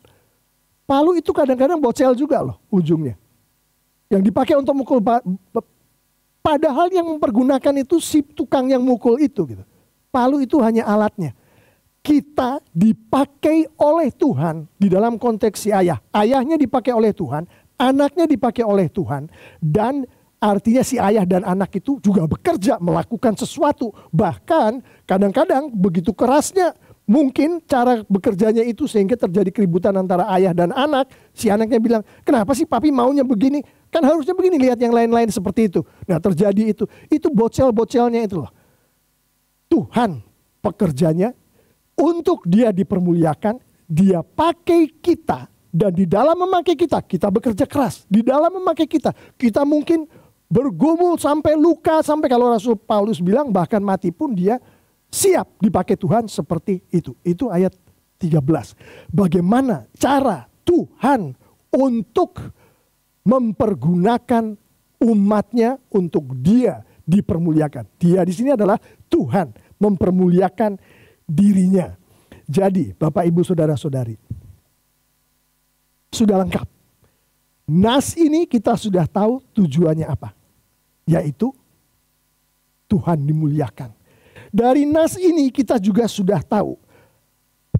Palu itu kadang-kadang bocel juga loh ujungnya. Yang dipakai untuk mukul padahal yang mempergunakan itu si tukang yang mukul itu gitu. Palu itu hanya alatnya. Kita dipakai oleh Tuhan di dalam konteks si ayah. Ayahnya dipakai oleh Tuhan, anaknya dipakai oleh Tuhan. Dan artinya si ayah dan anak itu juga bekerja melakukan sesuatu. Bahkan kadang-kadang begitu kerasnya mungkin cara bekerjanya itu sehingga terjadi keributan antara ayah dan anak. Si anaknya bilang, kenapa sih papi maunya begini? Kan harusnya begini, lihat yang lain-lain seperti itu. Nah terjadi itu. Itu bocel-bocelnya itu loh. Tuhan pekerjanya untuk dia dipermuliakan, dia pakai kita. Dan di dalam memakai kita, kita bekerja keras. Di dalam memakai kita mungkin bergumul sampai luka. Sampai kalau Rasul Paulus bilang bahkan mati pun dia siap dipakai Tuhan seperti itu. Itu ayat 13. Bagaimana cara Tuhan untuk mempergunakan umatnya untuk dia dipermuliakan. Dia di sini adalah Tuhan mempermuliakan dirinya. Jadi Bapak Ibu Saudara-saudari, sudah lengkap. Nas ini kita sudah tahu tujuannya apa. Yaitu Tuhan dimuliakan. Dari nas ini kita juga sudah tahu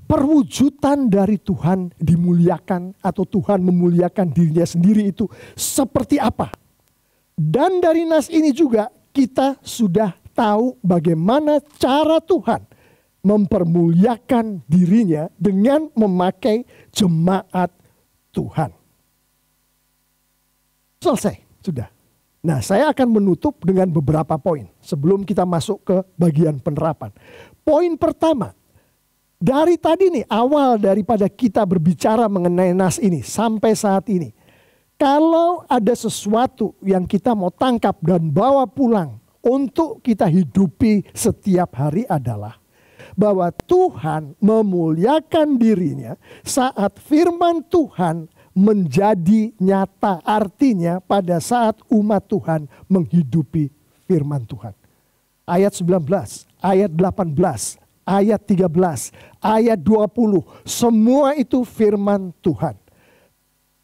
perwujudan dari Tuhan dimuliakan atau Tuhan memuliakan dirinya sendiri itu seperti apa. Dan dari nas ini juga kita sudah tahu bagaimana cara Tuhan mempermuliakan dirinya dengan memakai jemaat Tuhan. Selesai, sudah. Nah, saya akan menutup dengan beberapa poin sebelum kita masuk ke bagian penerapan. Poin pertama, dari tadi nih awal daripada kita berbicara mengenai nas ini sampai saat ini. Kalau ada sesuatu yang kita mau tangkap dan bawa pulang untuk kita hidupi setiap hari adalah bahwa Tuhan memuliakan dirinya saat firman Tuhan menjadi nyata, artinya pada saat umat Tuhan menghidupi firman Tuhan. Ayat 19, ayat 18, ayat 13, ayat 20, semua itu firman Tuhan.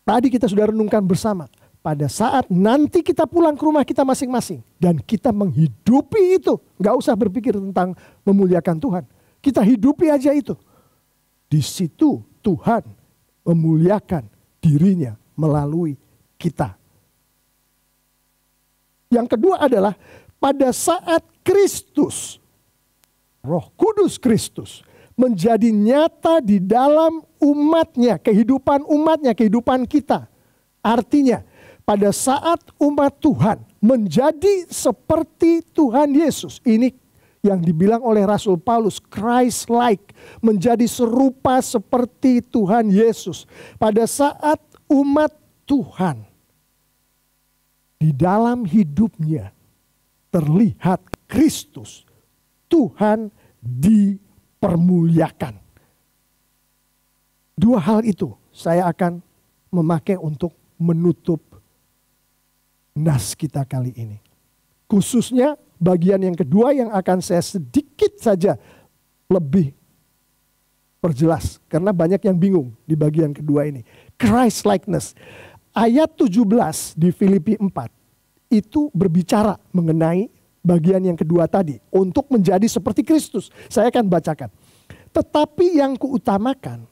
Tadi kita sudah renungkan bersama, pada saat nanti kita pulang ke rumah kita masing-masing dan kita menghidupi itu, gak usah berpikir tentang memuliakan Tuhan, kita hidupi aja itu. Di situ Tuhan memuliakan dirinya melalui kita. Yang kedua adalah pada saat Kristus, Roh Kudus Kristus menjadi nyata di dalam umatnya, kehidupan umatnya, kehidupan kita. Artinya pada saat umat Tuhan menjadi seperti Tuhan Yesus. Ini yang dibilang oleh Rasul Paulus, Christ-like, menjadi serupa seperti Tuhan Yesus. Pada saat umat Tuhan di dalam hidupnya terlihat Kristus, Tuhan dipermuliakan. Dua hal itu saya akan memakai untuk menutup nas kita kali ini. Khususnya bagian yang kedua yang akan saya sedikit saja lebih perjelas. Karena banyak yang bingung di bagian kedua ini. Christ likeness. Ayat 17 di Filipi 4 itu berbicara mengenai bagian yang kedua tadi. Untuk menjadi seperti Kristus. Saya akan bacakan. Tetapi yang kuutamakan.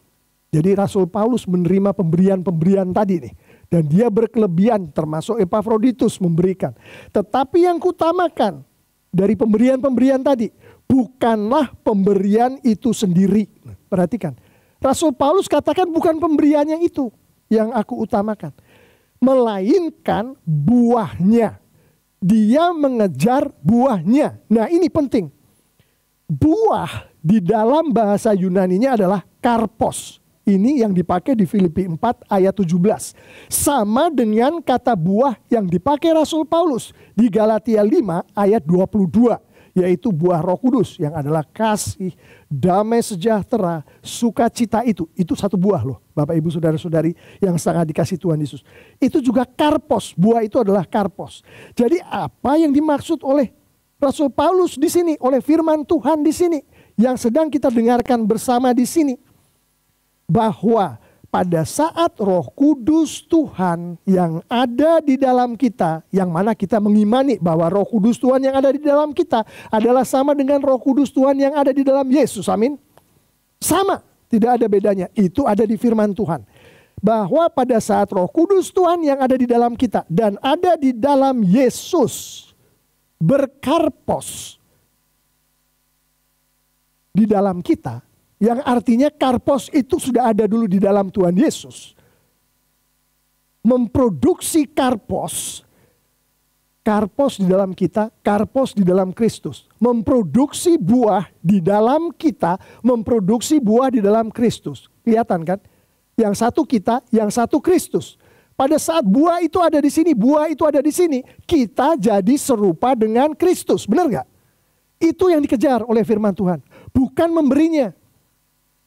Jadi Rasul Paulus menerima pemberian-pemberian tadi nih. Dan dia berkelebihan termasuk Epafroditus memberikan. Tetapi yang kuutamakan dari pemberian-pemberian tadi. Bukanlah pemberian itu sendiri. Perhatikan. Rasul Paulus katakan bukan pemberiannya itu yang aku utamakan. Melainkan buahnya. Dia mengejar buahnya. Nah ini penting. Buah di dalam bahasa Yunaninya adalah karpos. Ini yang dipakai di Filipi 4 ayat 17. Sama dengan kata buah yang dipakai Rasul Paulus di Galatia 5 ayat 22. Yaitu buah Roh Kudus yang adalah kasih, damai sejahtera, sukacita itu. Itu satu buah loh Bapak Ibu Saudara-saudari yang sangat dikasih Tuhan Yesus. Itu juga karpos, buah itu adalah karpos. Jadi apa yang dimaksud oleh Rasul Paulus di sini, oleh firman Tuhan di sini. Yang sedang kita dengarkan bersama di sini. Bahwa pada saat Roh Kudus Tuhan yang ada di dalam kita, yang mana kita mengimani bahwa Roh Kudus Tuhan yang ada di dalam kita adalah sama dengan Roh Kudus Tuhan yang ada di dalam Yesus. Amin. Sama, tidak ada bedanya. Itu ada di firman Tuhan. Bahwa pada saat Roh Kudus Tuhan yang ada di dalam kita dan ada di dalam Yesus berkarpos di dalam kita. Yang artinya karpos itu sudah ada dulu di dalam Tuhan Yesus. Memproduksi karpos. Karpos di dalam kita, karpos di dalam Kristus. Memproduksi buah di dalam kita, memproduksi buah di dalam Kristus. Kelihatan kan? Yang satu kita, yang satu Kristus. Pada saat buah itu ada di sini, buah itu ada di sini. Kita jadi serupa dengan Kristus. Benar gak? Itu yang dikejar oleh firman Tuhan. Bukan memberinya.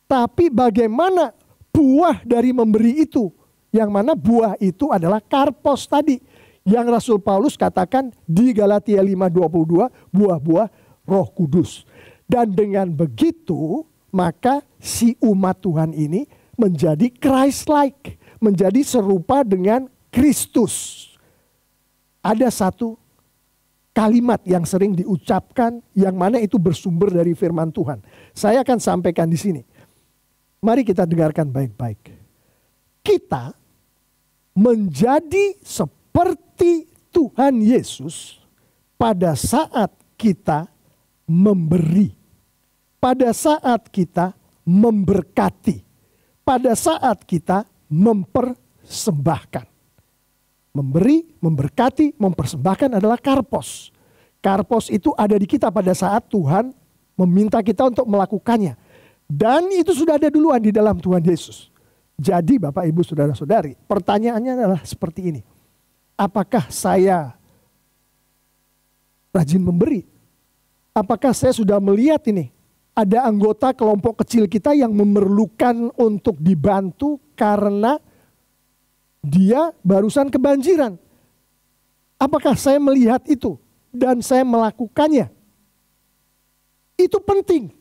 Tapi bagaimana buah dari memberi itu? Yang mana buah itu adalah karpos tadi. Yang Rasul Paulus katakan di Galatia 5:22, buah-buah Roh Kudus. Dan dengan begitu, maka si umat Tuhan ini menjadi Christ-like, menjadi serupa dengan Kristus. Ada satu kalimat yang sering diucapkan, yang mana itu bersumber dari firman Tuhan. Saya akan sampaikan di sini. Mari kita dengarkan baik-baik. Kita menjadi seperti Tuhan Yesus pada saat kita memberi. Pada saat kita memberkati. Pada saat kita mempersembahkan. Memberi, memberkati, mempersembahkan adalah karpos. Karpos itu ada di kita pada saat Tuhan meminta kita untuk melakukannya. Dan itu sudah ada duluan di dalam Tuhan Yesus. Jadi Bapak Ibu Saudara-saudari, pertanyaannya adalah seperti ini. Apakah saya rajin memberi? Apakah saya sudah melihat ini? Ada anggota kelompok kecil kita yang memerlukan untuk dibantu karena dia barusan kebanjiran. Apakah saya melihat itu dan saya melakukannya? Itu penting.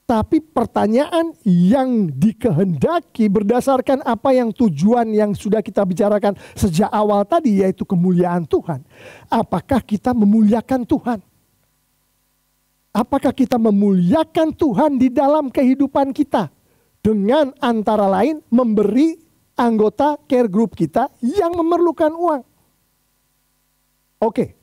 Tapi pertanyaan yang dikehendaki berdasarkan apa yang tujuan yang sudah kita bicarakan sejak awal tadi, yaitu kemuliaan Tuhan. Apakah kita memuliakan Tuhan? Apakah kita memuliakan Tuhan di dalam kehidupan kita? Dengan antara lain memberi anggota care group kita yang memerlukan uang. Oke.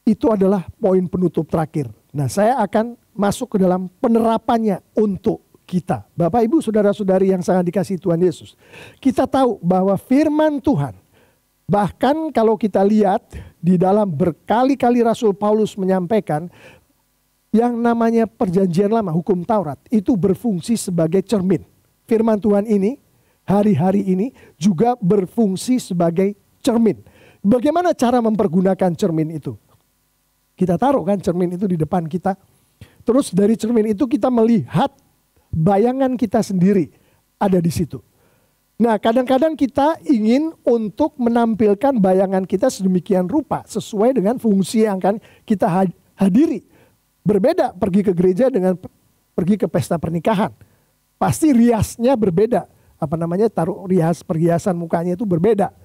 Itu adalah poin penutup terakhir. Nah, saya akan masuk ke dalam penerapannya untuk kita. Bapak, Ibu, Saudara-saudari yang sangat dikasihi Tuhan Yesus. Kita tahu bahwa firman Tuhan, bahkan kalau kita lihat di dalam berkali-kali Rasul Paulus menyampaikan, yang namanya perjanjian lama, hukum Taurat, itu berfungsi sebagai cermin. Firman Tuhan ini, hari-hari ini juga berfungsi sebagai cermin. Bagaimana cara mempergunakan cermin itu? Kita taruh kan cermin itu di depan kita. Terus dari cermin itu kita melihat bayangan kita sendiri ada di situ. Nah, kadang-kadang kita ingin untuk menampilkan bayangan kita sedemikian rupa sesuai dengan fungsi yang akan kita hadiri. Berbeda pergi ke gereja dengan pergi ke pesta pernikahan. Pasti riasnya berbeda. Taruh perhiasan mukanya itu berbeda.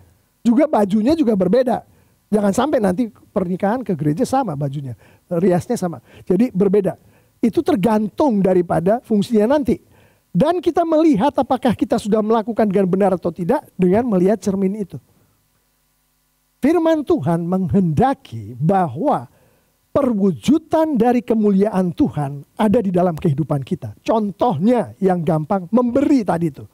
Juga bajunya juga berbeda. Jangan sampai nanti pernikahan ke gereja sama bajunya. Riasnya sama. Jadi berbeda. Itu tergantung daripada fungsinya nanti. Dan kita melihat apakah kita sudah melakukan dengan benar atau tidak dengan melihat cermin itu. Firman Tuhan menghendaki bahwa perwujudan dari kemuliaan Tuhan ada di dalam kehidupan kita. Contohnya yang gampang, memberi tadi itu.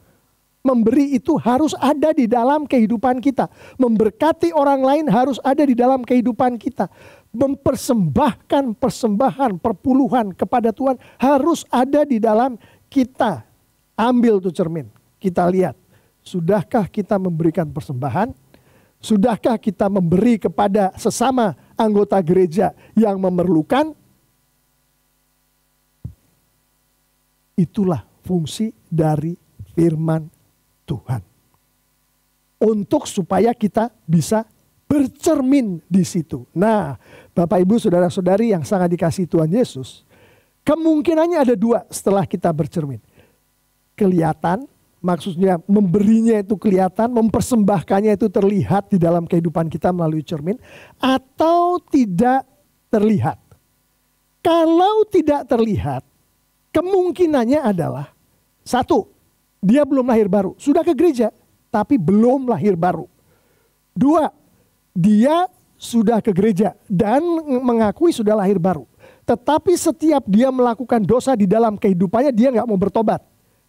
Memberi itu harus ada di dalam kehidupan kita. Memberkati orang lain harus ada di dalam kehidupan kita. Mempersembahkan persembahan, perpuluhan kepada Tuhan harus ada di dalam kita. Ambil tuh cermin, kita lihat. Sudahkah kita memberikan persembahan? Sudahkah kita memberi kepada sesama anggota gereja yang memerlukan? Itulah fungsi dari firman Tuhan. Untuk supaya kita bisa bercermin di situ. Nah, Bapak Ibu Saudara-saudari yang sangat dikasihi Tuhan Yesus, kemungkinannya ada dua setelah kita bercermin. Kelihatan, maksudnya memberinya itu kelihatan, mempersembahkannya itu terlihat di dalam kehidupan kita melalui cermin, atau tidak terlihat. Kalau tidak terlihat, kemungkinannya adalah satu, dia belum lahir baru. Sudah ke gereja, tapi belum lahir baru. Dua, dia sudah ke gereja dan mengakui sudah lahir baru. Tetapi setiap dia melakukan dosa di dalam kehidupannya, dia nggak mau bertobat.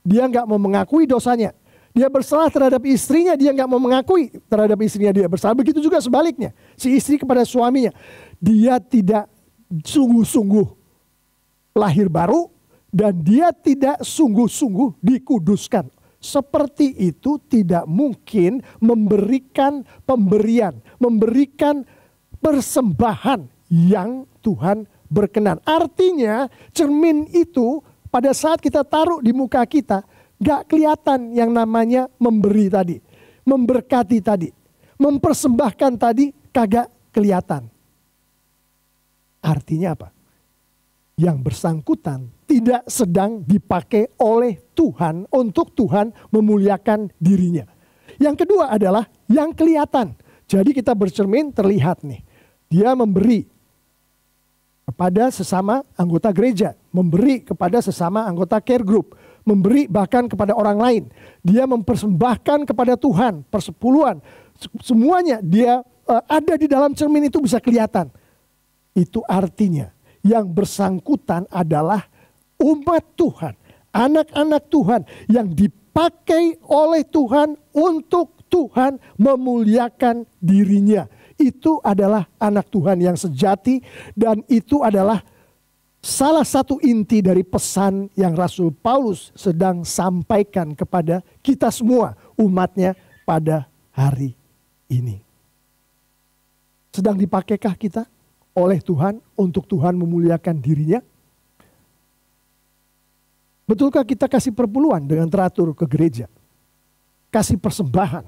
Dia nggak mau mengakui dosanya. Dia bersalah terhadap istrinya, dia nggak mau mengakui terhadap istrinya dia bersalah. Begitu juga sebaliknya, si istri kepada suaminya. Dia tidak sungguh-sungguh lahir baru, dan dia tidak sungguh-sungguh dikuduskan. Seperti itu tidak mungkin memberikan pemberian, memberikan persembahan yang Tuhan berkenan. Artinya cermin itu pada saat kita taruh di muka kita, gak kelihatan yang namanya memberi tadi, memberkati tadi, mempersembahkan tadi, kagak kelihatan. Artinya apa? Yang bersangkutan tidak sedang dipakai oleh Tuhan untuk Tuhan memuliakan dirinya. Yang kedua adalah yang kelihatan. Jadi kita bercermin terlihat nih. Dia memberi kepada sesama anggota gereja. Memberi kepada sesama anggota care group. Memberi bahkan kepada orang lain. Dia mempersembahkan kepada Tuhan. Persepuluhan. Semuanya dia ada di dalam cermin itu bisa kelihatan. Itu artinya yang bersangkutan adalah umat Tuhan, anak-anak Tuhan yang dipakai oleh Tuhan untuk Tuhan memuliakan dirinya. Itu adalah anak Tuhan yang sejati dan itu adalah salah satu inti dari pesan yang Rasul Paulus sedang sampaikan kepada kita semua umatnya pada hari ini. Sedang dipaikaikah kita oleh Tuhan untuk Tuhan memuliakan dirinya? Betulkah kita kasih perpuluhan dengan teratur ke gereja? Kasih persembahan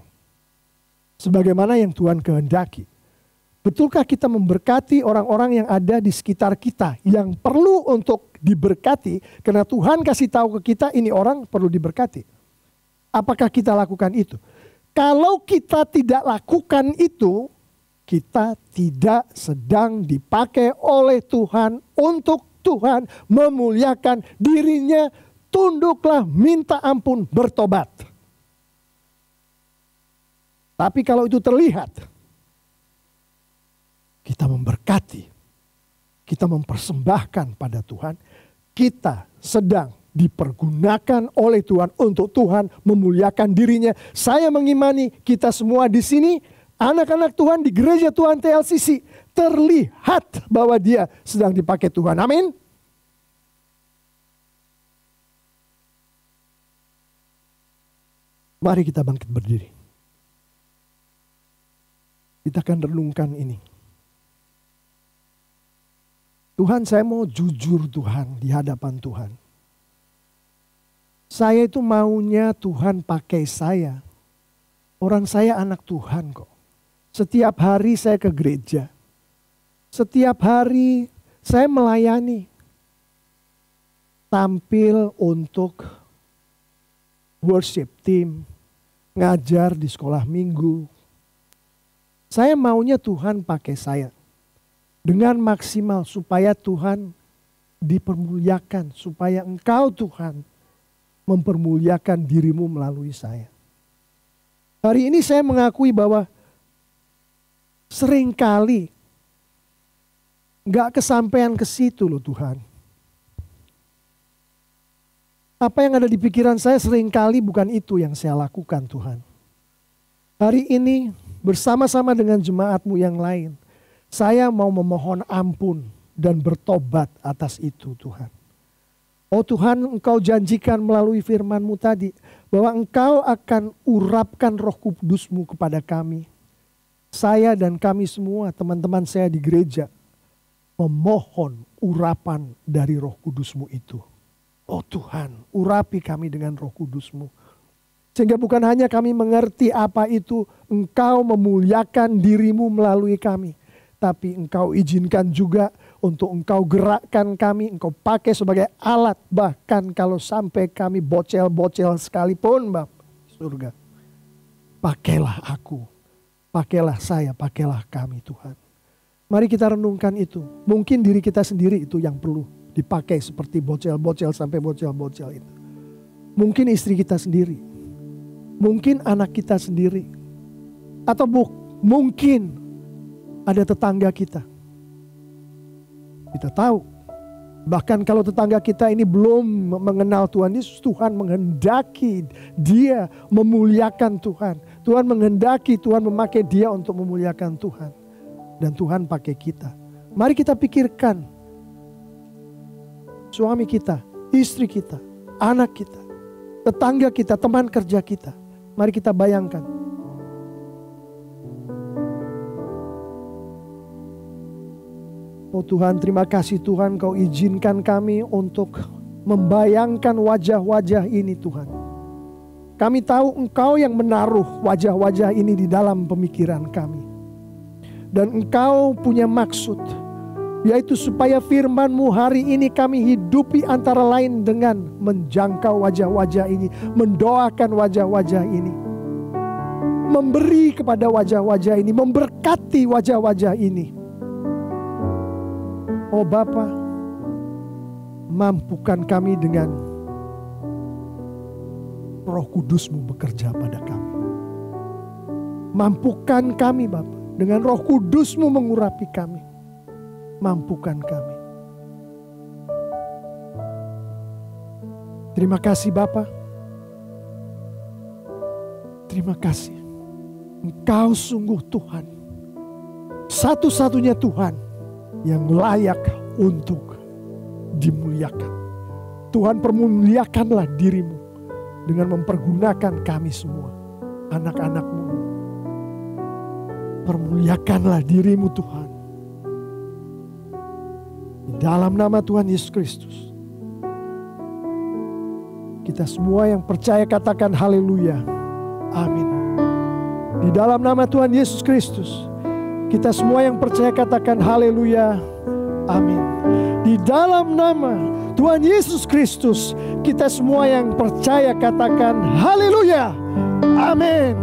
sebagaimana yang Tuhan kehendaki? Betulkah kita memberkati orang-orang yang ada di sekitar kita yang perlu untuk diberkati karena Tuhan kasih tahu ke kita ini orang perlu diberkati? Apakah kita lakukan itu? Kalau kita tidak lakukan itu, kita tidak sedang dipakai oleh Tuhan untuk Tuhan memuliakan dirinya. Tunduklah, minta ampun, bertobat. Tapi kalau itu terlihat, kita memberkati, kita mempersembahkan pada Tuhan, kita sedang dipergunakan oleh Tuhan untuk Tuhan memuliakan dirinya. Saya mengimani kita semua di sini, anak-anak Tuhan di gereja Tuhan TLCC, terlihat bahwa dia sedang dipakai Tuhan. Amin. Mari kita bangkit berdiri. Kita akan renungkan ini. Tuhan, saya mau jujur Tuhan di hadapan Tuhan. Saya itu maunya Tuhan pakai saya. Orang saya anak Tuhan kok. Setiap hari saya ke gereja. Setiap hari saya melayani. Tampil untuk worship team. Ngajar di sekolah minggu. Saya maunya Tuhan pakai saya. Dengan maksimal supaya Tuhan dipermuliakan. Supaya Engkau Tuhan mempermuliakan dirimu melalui saya. Hari ini saya mengakui bahwa seringkali gak kesampaian ke situ loh Tuhan. Apa yang ada di pikiran saya seringkali bukan itu yang saya lakukan Tuhan. Hari ini bersama-sama dengan jemaat-Mu yang lain, saya mau memohon ampun dan bertobat atas itu Tuhan. Oh Tuhan, Engkau janjikan melalui firman-Mu tadi bahwa Engkau akan urapkan Roh Kudus-Mu kepada kami. Saya dan kami semua, teman-teman saya di gereja, memohon urapan dari Roh Kudus-Mu itu. Oh Tuhan, urapi kami dengan Roh Kudus-Mu. Sehingga bukan hanya kami mengerti apa itu Engkau memuliakan dirimu melalui kami. Tapi Engkau izinkan juga untuk Engkau gerakkan kami, Engkau pakai sebagai alat. Bahkan kalau sampai kami bocel-bocel sekalipun Bapak surga. Pakailah aku, pakailah saya, pakailah kami Tuhan. Mari kita renungkan itu. Mungkin diri kita sendiri itu yang perlu dipakai seperti bocel-bocel sampai bocel-bocel itu. Mungkin istri kita sendiri. Mungkin anak kita sendiri. Atau mungkin ada tetangga kita. Kita tahu. Bahkan kalau tetangga kita ini belum mengenal Tuhan Yesus, Tuhan menghendaki dia memuliakan Tuhan. Tuhan menghendaki Tuhan memakai dia untuk memuliakan Tuhan. Dan Tuhan pakai kita. Mari kita pikirkan. Suami kita, istri kita, anak kita, tetangga kita, teman kerja kita. Mari kita bayangkan. Oh Tuhan, terima kasih Tuhan Kau izinkan kami untuk membayangkan wajah-wajah ini Tuhan. Kami tahu Engkau yang menaruh wajah-wajah ini di dalam pemikiran kami. Dan Engkau punya maksud, yaitu supaya firman-Mu hari ini kami hidupi antara lain dengan menjangkau wajah-wajah ini, mendoakan wajah-wajah ini, memberi kepada wajah-wajah ini, memberkati wajah-wajah ini. Oh Bapa, mampukan kami dengan Roh Kudus-Mu bekerja pada kami. Mampukan kami Bapa, dengan Roh Kudus-Mu mengurapi kami. Mampukan kami. Terima kasih Bapa. Terima kasih. Engkau sungguh Tuhan, satu-satunya Tuhan yang layak untuk dimuliakan. Tuhan, permuliakanlah diri-Mu dengan mempergunakan kami semua, anak-anak-Mu. Permuliakanlah diri-Mu Tuhan. Di dalam nama Tuhan Yesus Kristus. Kita semua yang percaya katakan haleluya. Amin. Di dalam nama Tuhan Yesus Kristus. Kita semua yang percaya katakan haleluya. Amin. Di dalam nama Tuhan Yesus Kristus, kita semua yang percaya katakan haleluya. Amin.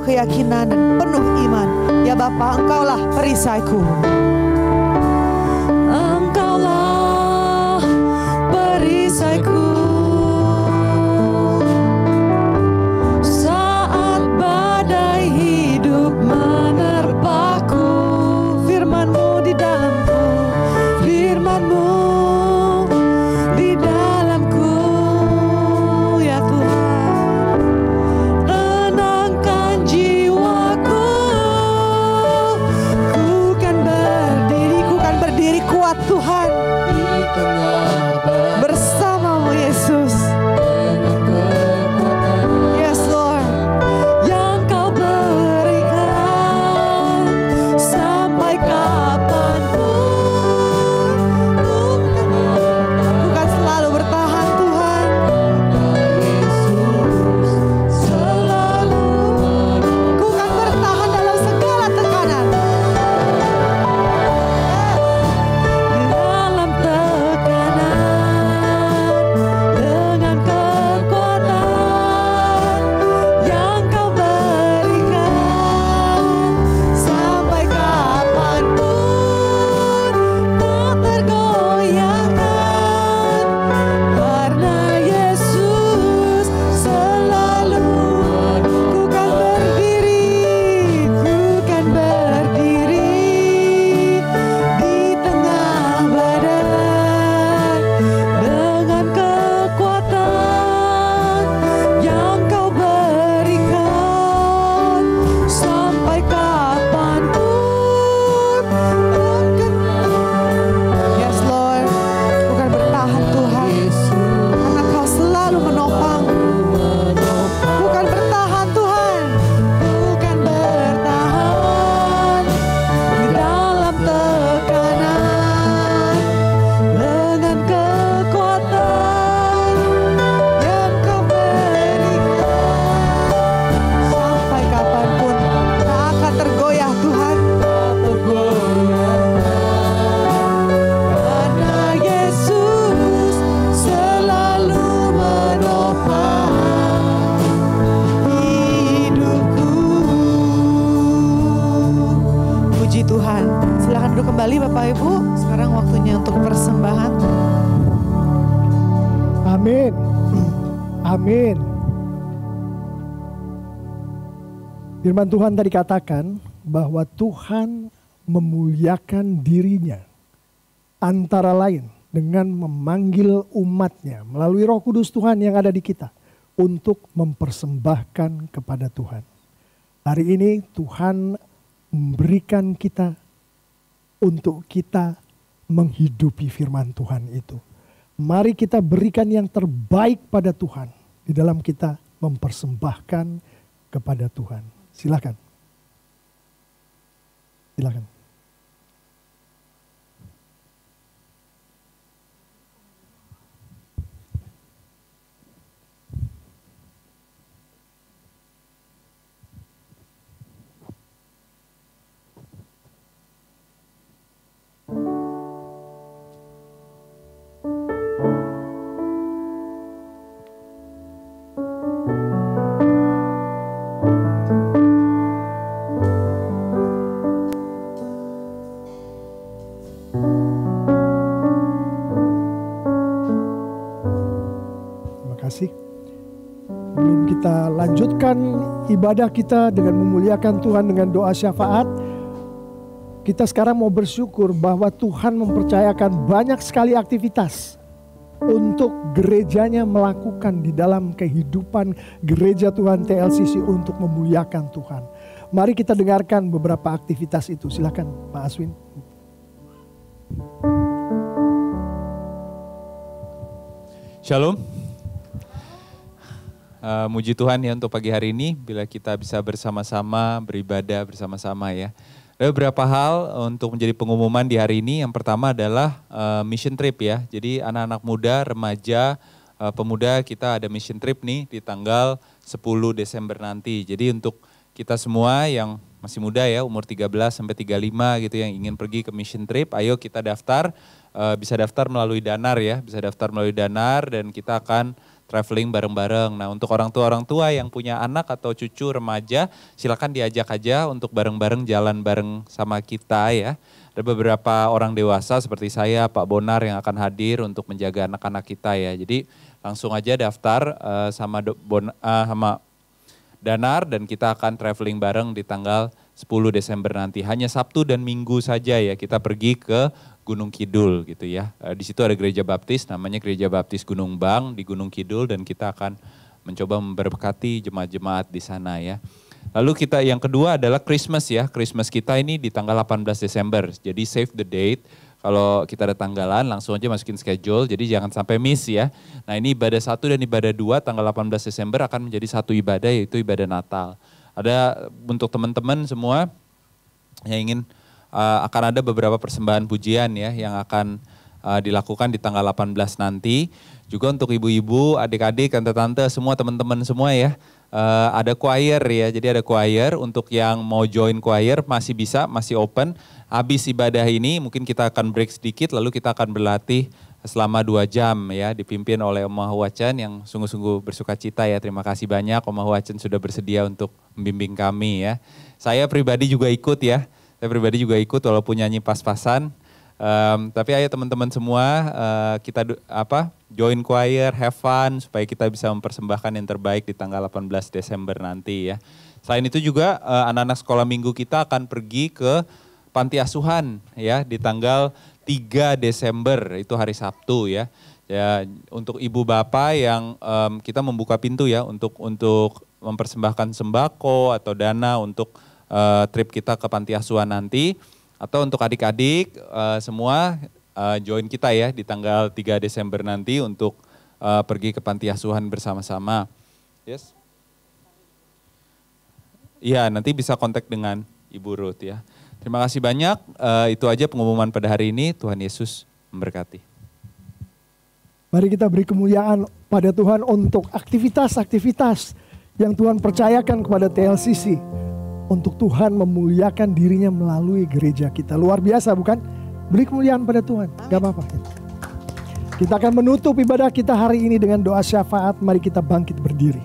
Keyakinan dan penuh iman. Ya Bapa, Engkaulah perisaiku. Engkaulah perisaiku. Saat badai hidup menerpaku, firman-Mu di dalamku, firman-Mu di dalamku, ya Tuhan. Tenangkan jiwaku, ku kan kembali Bapak Ibu. Sekarang waktunya untuk persembahan. Amin. Amin. Firman Tuhan tadi katakan bahwa Tuhan memuliakan dirinya antara lain dengan memanggil umatnya melalui Roh Kudus Tuhan yang ada di kita untuk mempersembahkan kepada Tuhan. Hari ini Tuhan memberikan kita untuk kita menghidupi firman Tuhan itu. Mari kita berikan yang terbaik pada Tuhan di dalam kita mempersembahkan kepada Tuhan. Silakan. Silakan. Sebelum kita lanjutkan ibadah kita dengan memuliakan Tuhan dengan doa syafaat, kita sekarang mau bersyukur bahwa Tuhan mempercayakan banyak sekali aktivitas untuk gerejanya melakukan di dalam kehidupan gereja Tuhan TLCC untuk memuliakan Tuhan. Mari kita dengarkan beberapa aktivitas itu. Silakan Pak Aswin. Shalom. Muji Tuhan ya untuk pagi hari ini bila kita bisa bersama-sama beribadah bersama-sama ya. Ada beberapa hal untuk menjadi pengumuman di hari ini. Yang pertama adalah mission trip ya. Jadi anak-anak muda, remaja, pemuda kita ada mission trip nih di tanggal 10 Desember nanti. Jadi untuk kita semua yang masih muda ya, umur 13 sampai 35 gitu yang ingin pergi ke mission trip, ayo kita daftar. Bisa daftar melalui Danar ya, bisa daftar melalui Danar dan kita akan traveling bareng-bareng. Nah untuk orang tua yang punya anak atau cucu remaja, silakan diajak aja untuk bareng-bareng jalan bareng sama kita ya. Ada beberapa orang dewasa seperti saya, Pak Bonar yang akan hadir untuk menjaga anak-anak kita ya. Jadi langsung aja daftar sama Danar dan kita akan traveling bareng di tanggal 10 Desember nanti. Hanya Sabtu dan Minggu saja ya kita pergi ke Gunung Kidul gitu ya. Di situ ada gereja baptis namanya Gereja Baptis Gunung Bang di Gunung Kidul dan kita akan mencoba memberkati jemaat-jemaat di sana ya. Lalu kita yang kedua adalah Christmas ya. Christmas kita ini di tanggal 18 Desember. Jadi save the date. Kalau kita ada tanggalan langsung aja masukin schedule. Jadi jangan sampai miss ya. Nah ini ibadah 1 dan ibadah 2 tanggal 18 Desember akan menjadi satu ibadah yaitu ibadah Natal. Ada untuk teman-teman semua yang ingin akan ada beberapa persembahan pujian ya yang akan dilakukan di tanggal 18 nanti. Juga untuk ibu-ibu, adik-adik, tante-tante, semua teman-teman semua ya. Ada choir ya, jadi ada choir. Untuk yang mau join choir masih bisa, masih open. Habis ibadah ini mungkin kita akan break sedikit lalu kita akan berlatih selama 2 jam ya. Dipimpin oleh Omah Wacan yang sungguh-sungguh bersuka cita ya. Terima kasih banyak Omah Wacan sudah bersedia untuk membimbing kami ya. Saya pribadi juga ikut ya. Saya pribadi juga ikut walaupun nyanyi pas-pasan. Tapi ayo teman-teman semua kita join choir, have fun supaya kita bisa mempersembahkan yang terbaik di tanggal 18 Desember nanti ya. Selain itu juga anak-anak sekolah minggu kita akan pergi ke panti asuhan ya di tanggal 3 Desember itu hari Sabtu ya. Ya untuk ibu bapak yang kita membuka pintu ya untuk mempersembahkan sembako atau dana untuk trip kita ke panti asuhan nanti. Atau untuk adik-adik semua join kita ya di tanggal 3 Desember nanti untuk pergi ke panti asuhan bersama-sama. Yes. Iya nanti bisa kontak dengan Ibu Ruth ya. Terima kasih banyak, itu aja pengumuman pada hari ini. Tuhan Yesus memberkati. Mari kita beri kemuliaan pada Tuhan untuk aktivitas-aktivitas yang Tuhan percayakan kepada TLCC. Untuk Tuhan memuliakan dirinya melalui gereja kita. Luar biasa bukan? Beri kemuliaan pada Tuhan, gak apa-apa. Kita akan menutup ibadah kita hari ini dengan doa syafaat. Mari kita bangkit berdiri.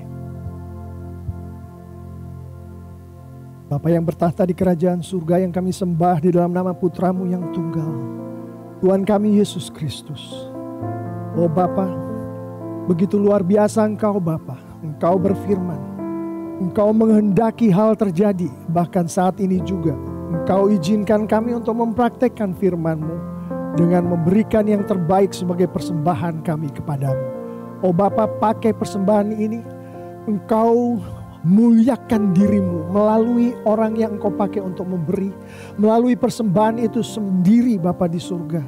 Bapa yang bertahta di kerajaan surga yang kami sembah di dalam nama Putramu yang tunggal, Tuhan kami Yesus Kristus. Oh Bapa, begitu luar biasa Engkau Bapa. Engkau berfirman, Engkau menghendaki hal terjadi. Bahkan saat ini juga Engkau izinkan kami untuk mempraktekkan firman-Mu dengan memberikan yang terbaik sebagai persembahan kami kepadamu. Oh Bapa, pakai persembahan ini, Engkau muliakan dirimu melalui orang yang Engkau pakai untuk memberi. Melalui persembahan itu sendiri Bapa di surga.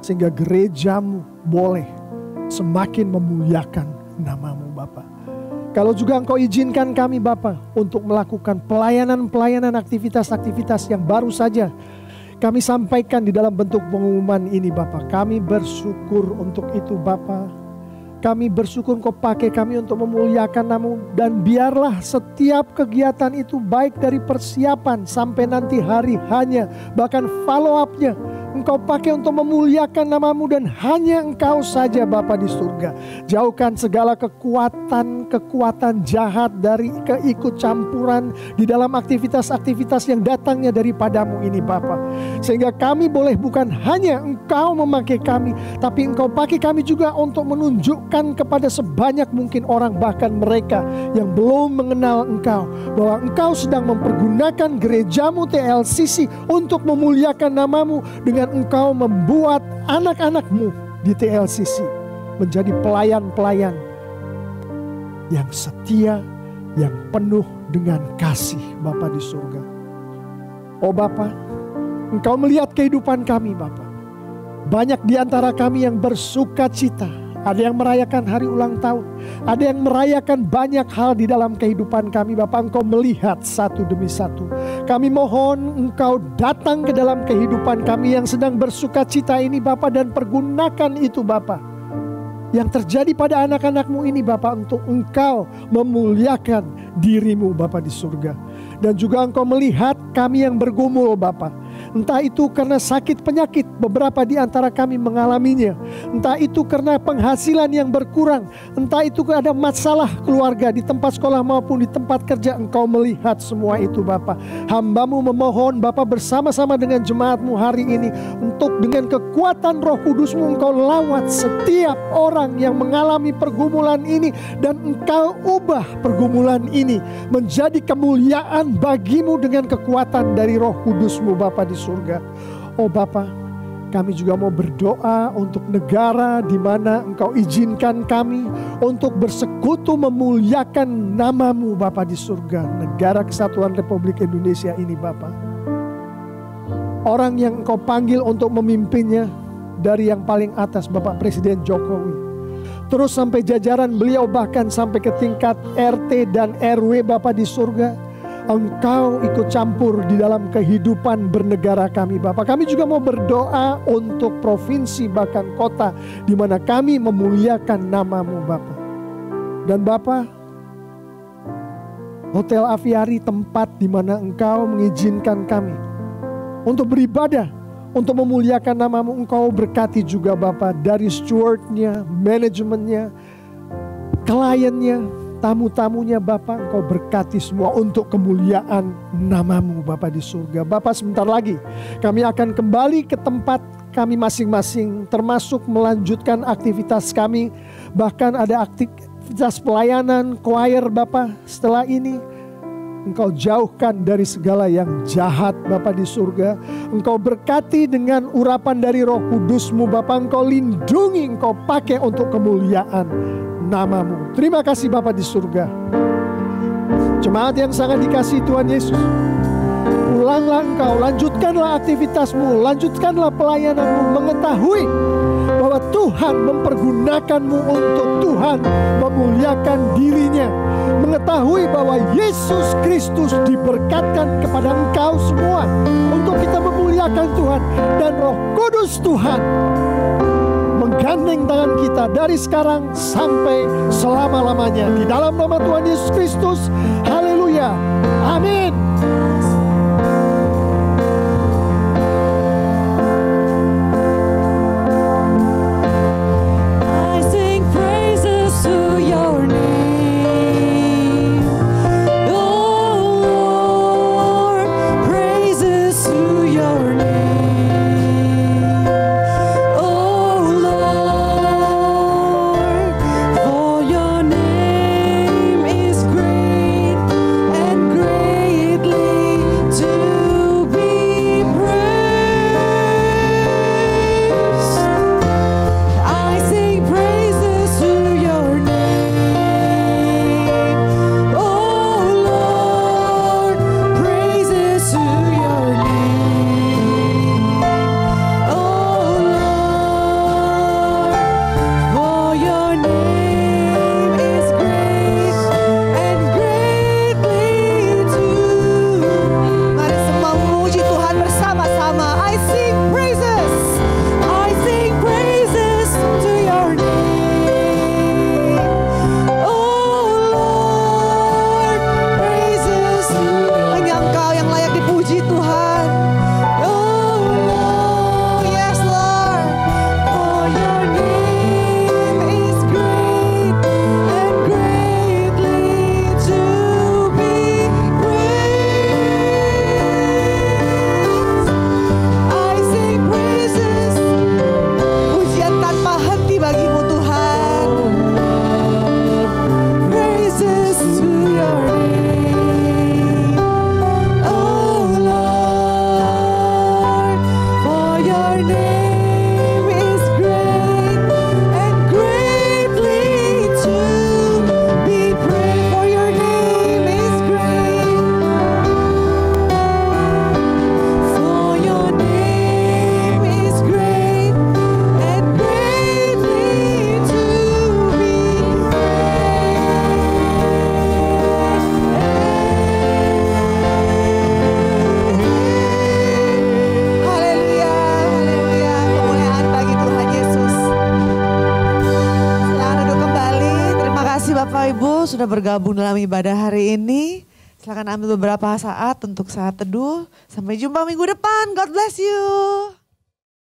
Sehingga gerejamu boleh semakin memuliakan namamu Bapa. Kalau juga Engkau izinkan kami Bapa untuk melakukan pelayanan-pelayanan, aktivitas-aktivitas yang baru saja kami sampaikan di dalam bentuk pengumuman ini Bapa. Kami bersyukur untuk itu Bapa. Kami bersyukur Engkau pakai kami untuk memuliakan namamu. Dan biarlah setiap kegiatan itu baik dari persiapan sampai nanti hari hanya, bahkan follow up-nya, Engkau pakai untuk memuliakan namamu dan hanya Engkau saja Bapa di surga. Jauhkan segala kekuatan jahat dari keikut campuran di dalam aktivitas-aktivitas yang datangnya daripadamu ini Bapa. Sehingga kami boleh bukan hanya Engkau memakai kami, tapi Engkau pakai kami juga untuk menunjukkan kepada sebanyak mungkin orang, bahkan mereka yang belum mengenal Engkau, bahwa Engkau sedang mempergunakan gerejamu TLCC untuk memuliakan namamu dengan Engkau membuat anak-anakmu di TLCC menjadi pelayan-pelayan yang setia, yang penuh dengan kasih Bapa di surga. Oh Bapa, Engkau melihat kehidupan kami Bapa. Banyak di antara kami yang bersuka cita. Ada yang merayakan hari ulang tahun. Ada yang merayakan banyak hal di dalam kehidupan kami Bapa. Engkau melihat satu demi satu. Kami mohon Engkau datang ke dalam kehidupan kami yang sedang bersuka cita ini Bapa. Dan pergunakan itu Bapa, yang terjadi pada anak-anakmu ini Bapa, untuk Engkau memuliakan dirimu Bapa di surga. Dan juga Engkau melihat kami yang bergumul Bapa. Entah itu karena sakit penyakit, beberapa di antara kami mengalaminya. Entah itu karena penghasilan yang berkurang. Entah itu ada masalah keluarga di tempat sekolah maupun di tempat kerja. Engkau melihat semua itu Bapa. Hamba-Mu memohon Bapa bersama-sama dengan jemaat-Mu hari ini, untuk dengan kekuatan Roh Kudus-Mu Engkau lawat setiap orang yang mengalami pergumulan ini. Dan Engkau ubah pergumulan ini menjadi kemuliaan bagi-Mu dengan kekuatan dari Roh Kudus-Mu Bapa di surga. Oh Bapa, kami juga mau berdoa untuk negara di mana Engkau izinkan kami untuk bersekutu memuliakan namamu Bapa di surga. Negara Kesatuan Republik Indonesia ini Bapa. Orang yang Engkau panggil untuk memimpinnya dari yang paling atas Bapak Presiden Jokowi, terus sampai jajaran beliau, bahkan sampai ke tingkat RT dan RW Bapa di surga. Engkau ikut campur di dalam kehidupan bernegara kami Bapa. Kami juga mau berdoa untuk provinsi bahkan kota di mana kami memuliakan namamu Bapa. Dan Bapa, Hotel Aviari, tempat di mana Engkau mengizinkan kami untuk beribadah, untuk memuliakan namamu, Engkau berkati juga Bapa, dari stewardnya, manajemennya, kliennya, tamu-tamunya Bapa. Engkau berkati semua untuk kemuliaan namamu Bapa di surga. Bapa, sebentar lagi kami akan kembali ke tempat kami masing-masing, termasuk melanjutkan aktivitas kami. Bahkan ada aktivitas pelayanan choir Bapa. Setelah ini Engkau jauhkan dari segala yang jahat Bapa di surga. Engkau berkati dengan urapan dari Roh Kudus-Mu Bapa. Engkau lindungi, Engkau pakai untuk kemuliaan namamu. Terima kasih Bapa di surga. Jemaat yang sangat dikasihi Tuhan Yesus, pulanglah engkau, lanjutkanlah aktivitasmu, lanjutkanlah pelayananmu, mengetahui bahwa Tuhan mempergunakanmu untuk Tuhan memuliakan dirinya. Mengetahui bahwa Yesus Kristus diberkatkan kepada engkau semua untuk kita memuliakan Tuhan. Dan Roh Kudus Tuhan menggandeng tangan kita dari sekarang sampai selama-lamanya. Di dalam nama Tuhan Yesus Kristus, haleluya, amin. Your name, oh Lord. Bapak Ibu sudah bergabung dalam ibadah hari ini. Silakan ambil beberapa saat untuk saat teduh. Sampai jumpa minggu depan. God bless you.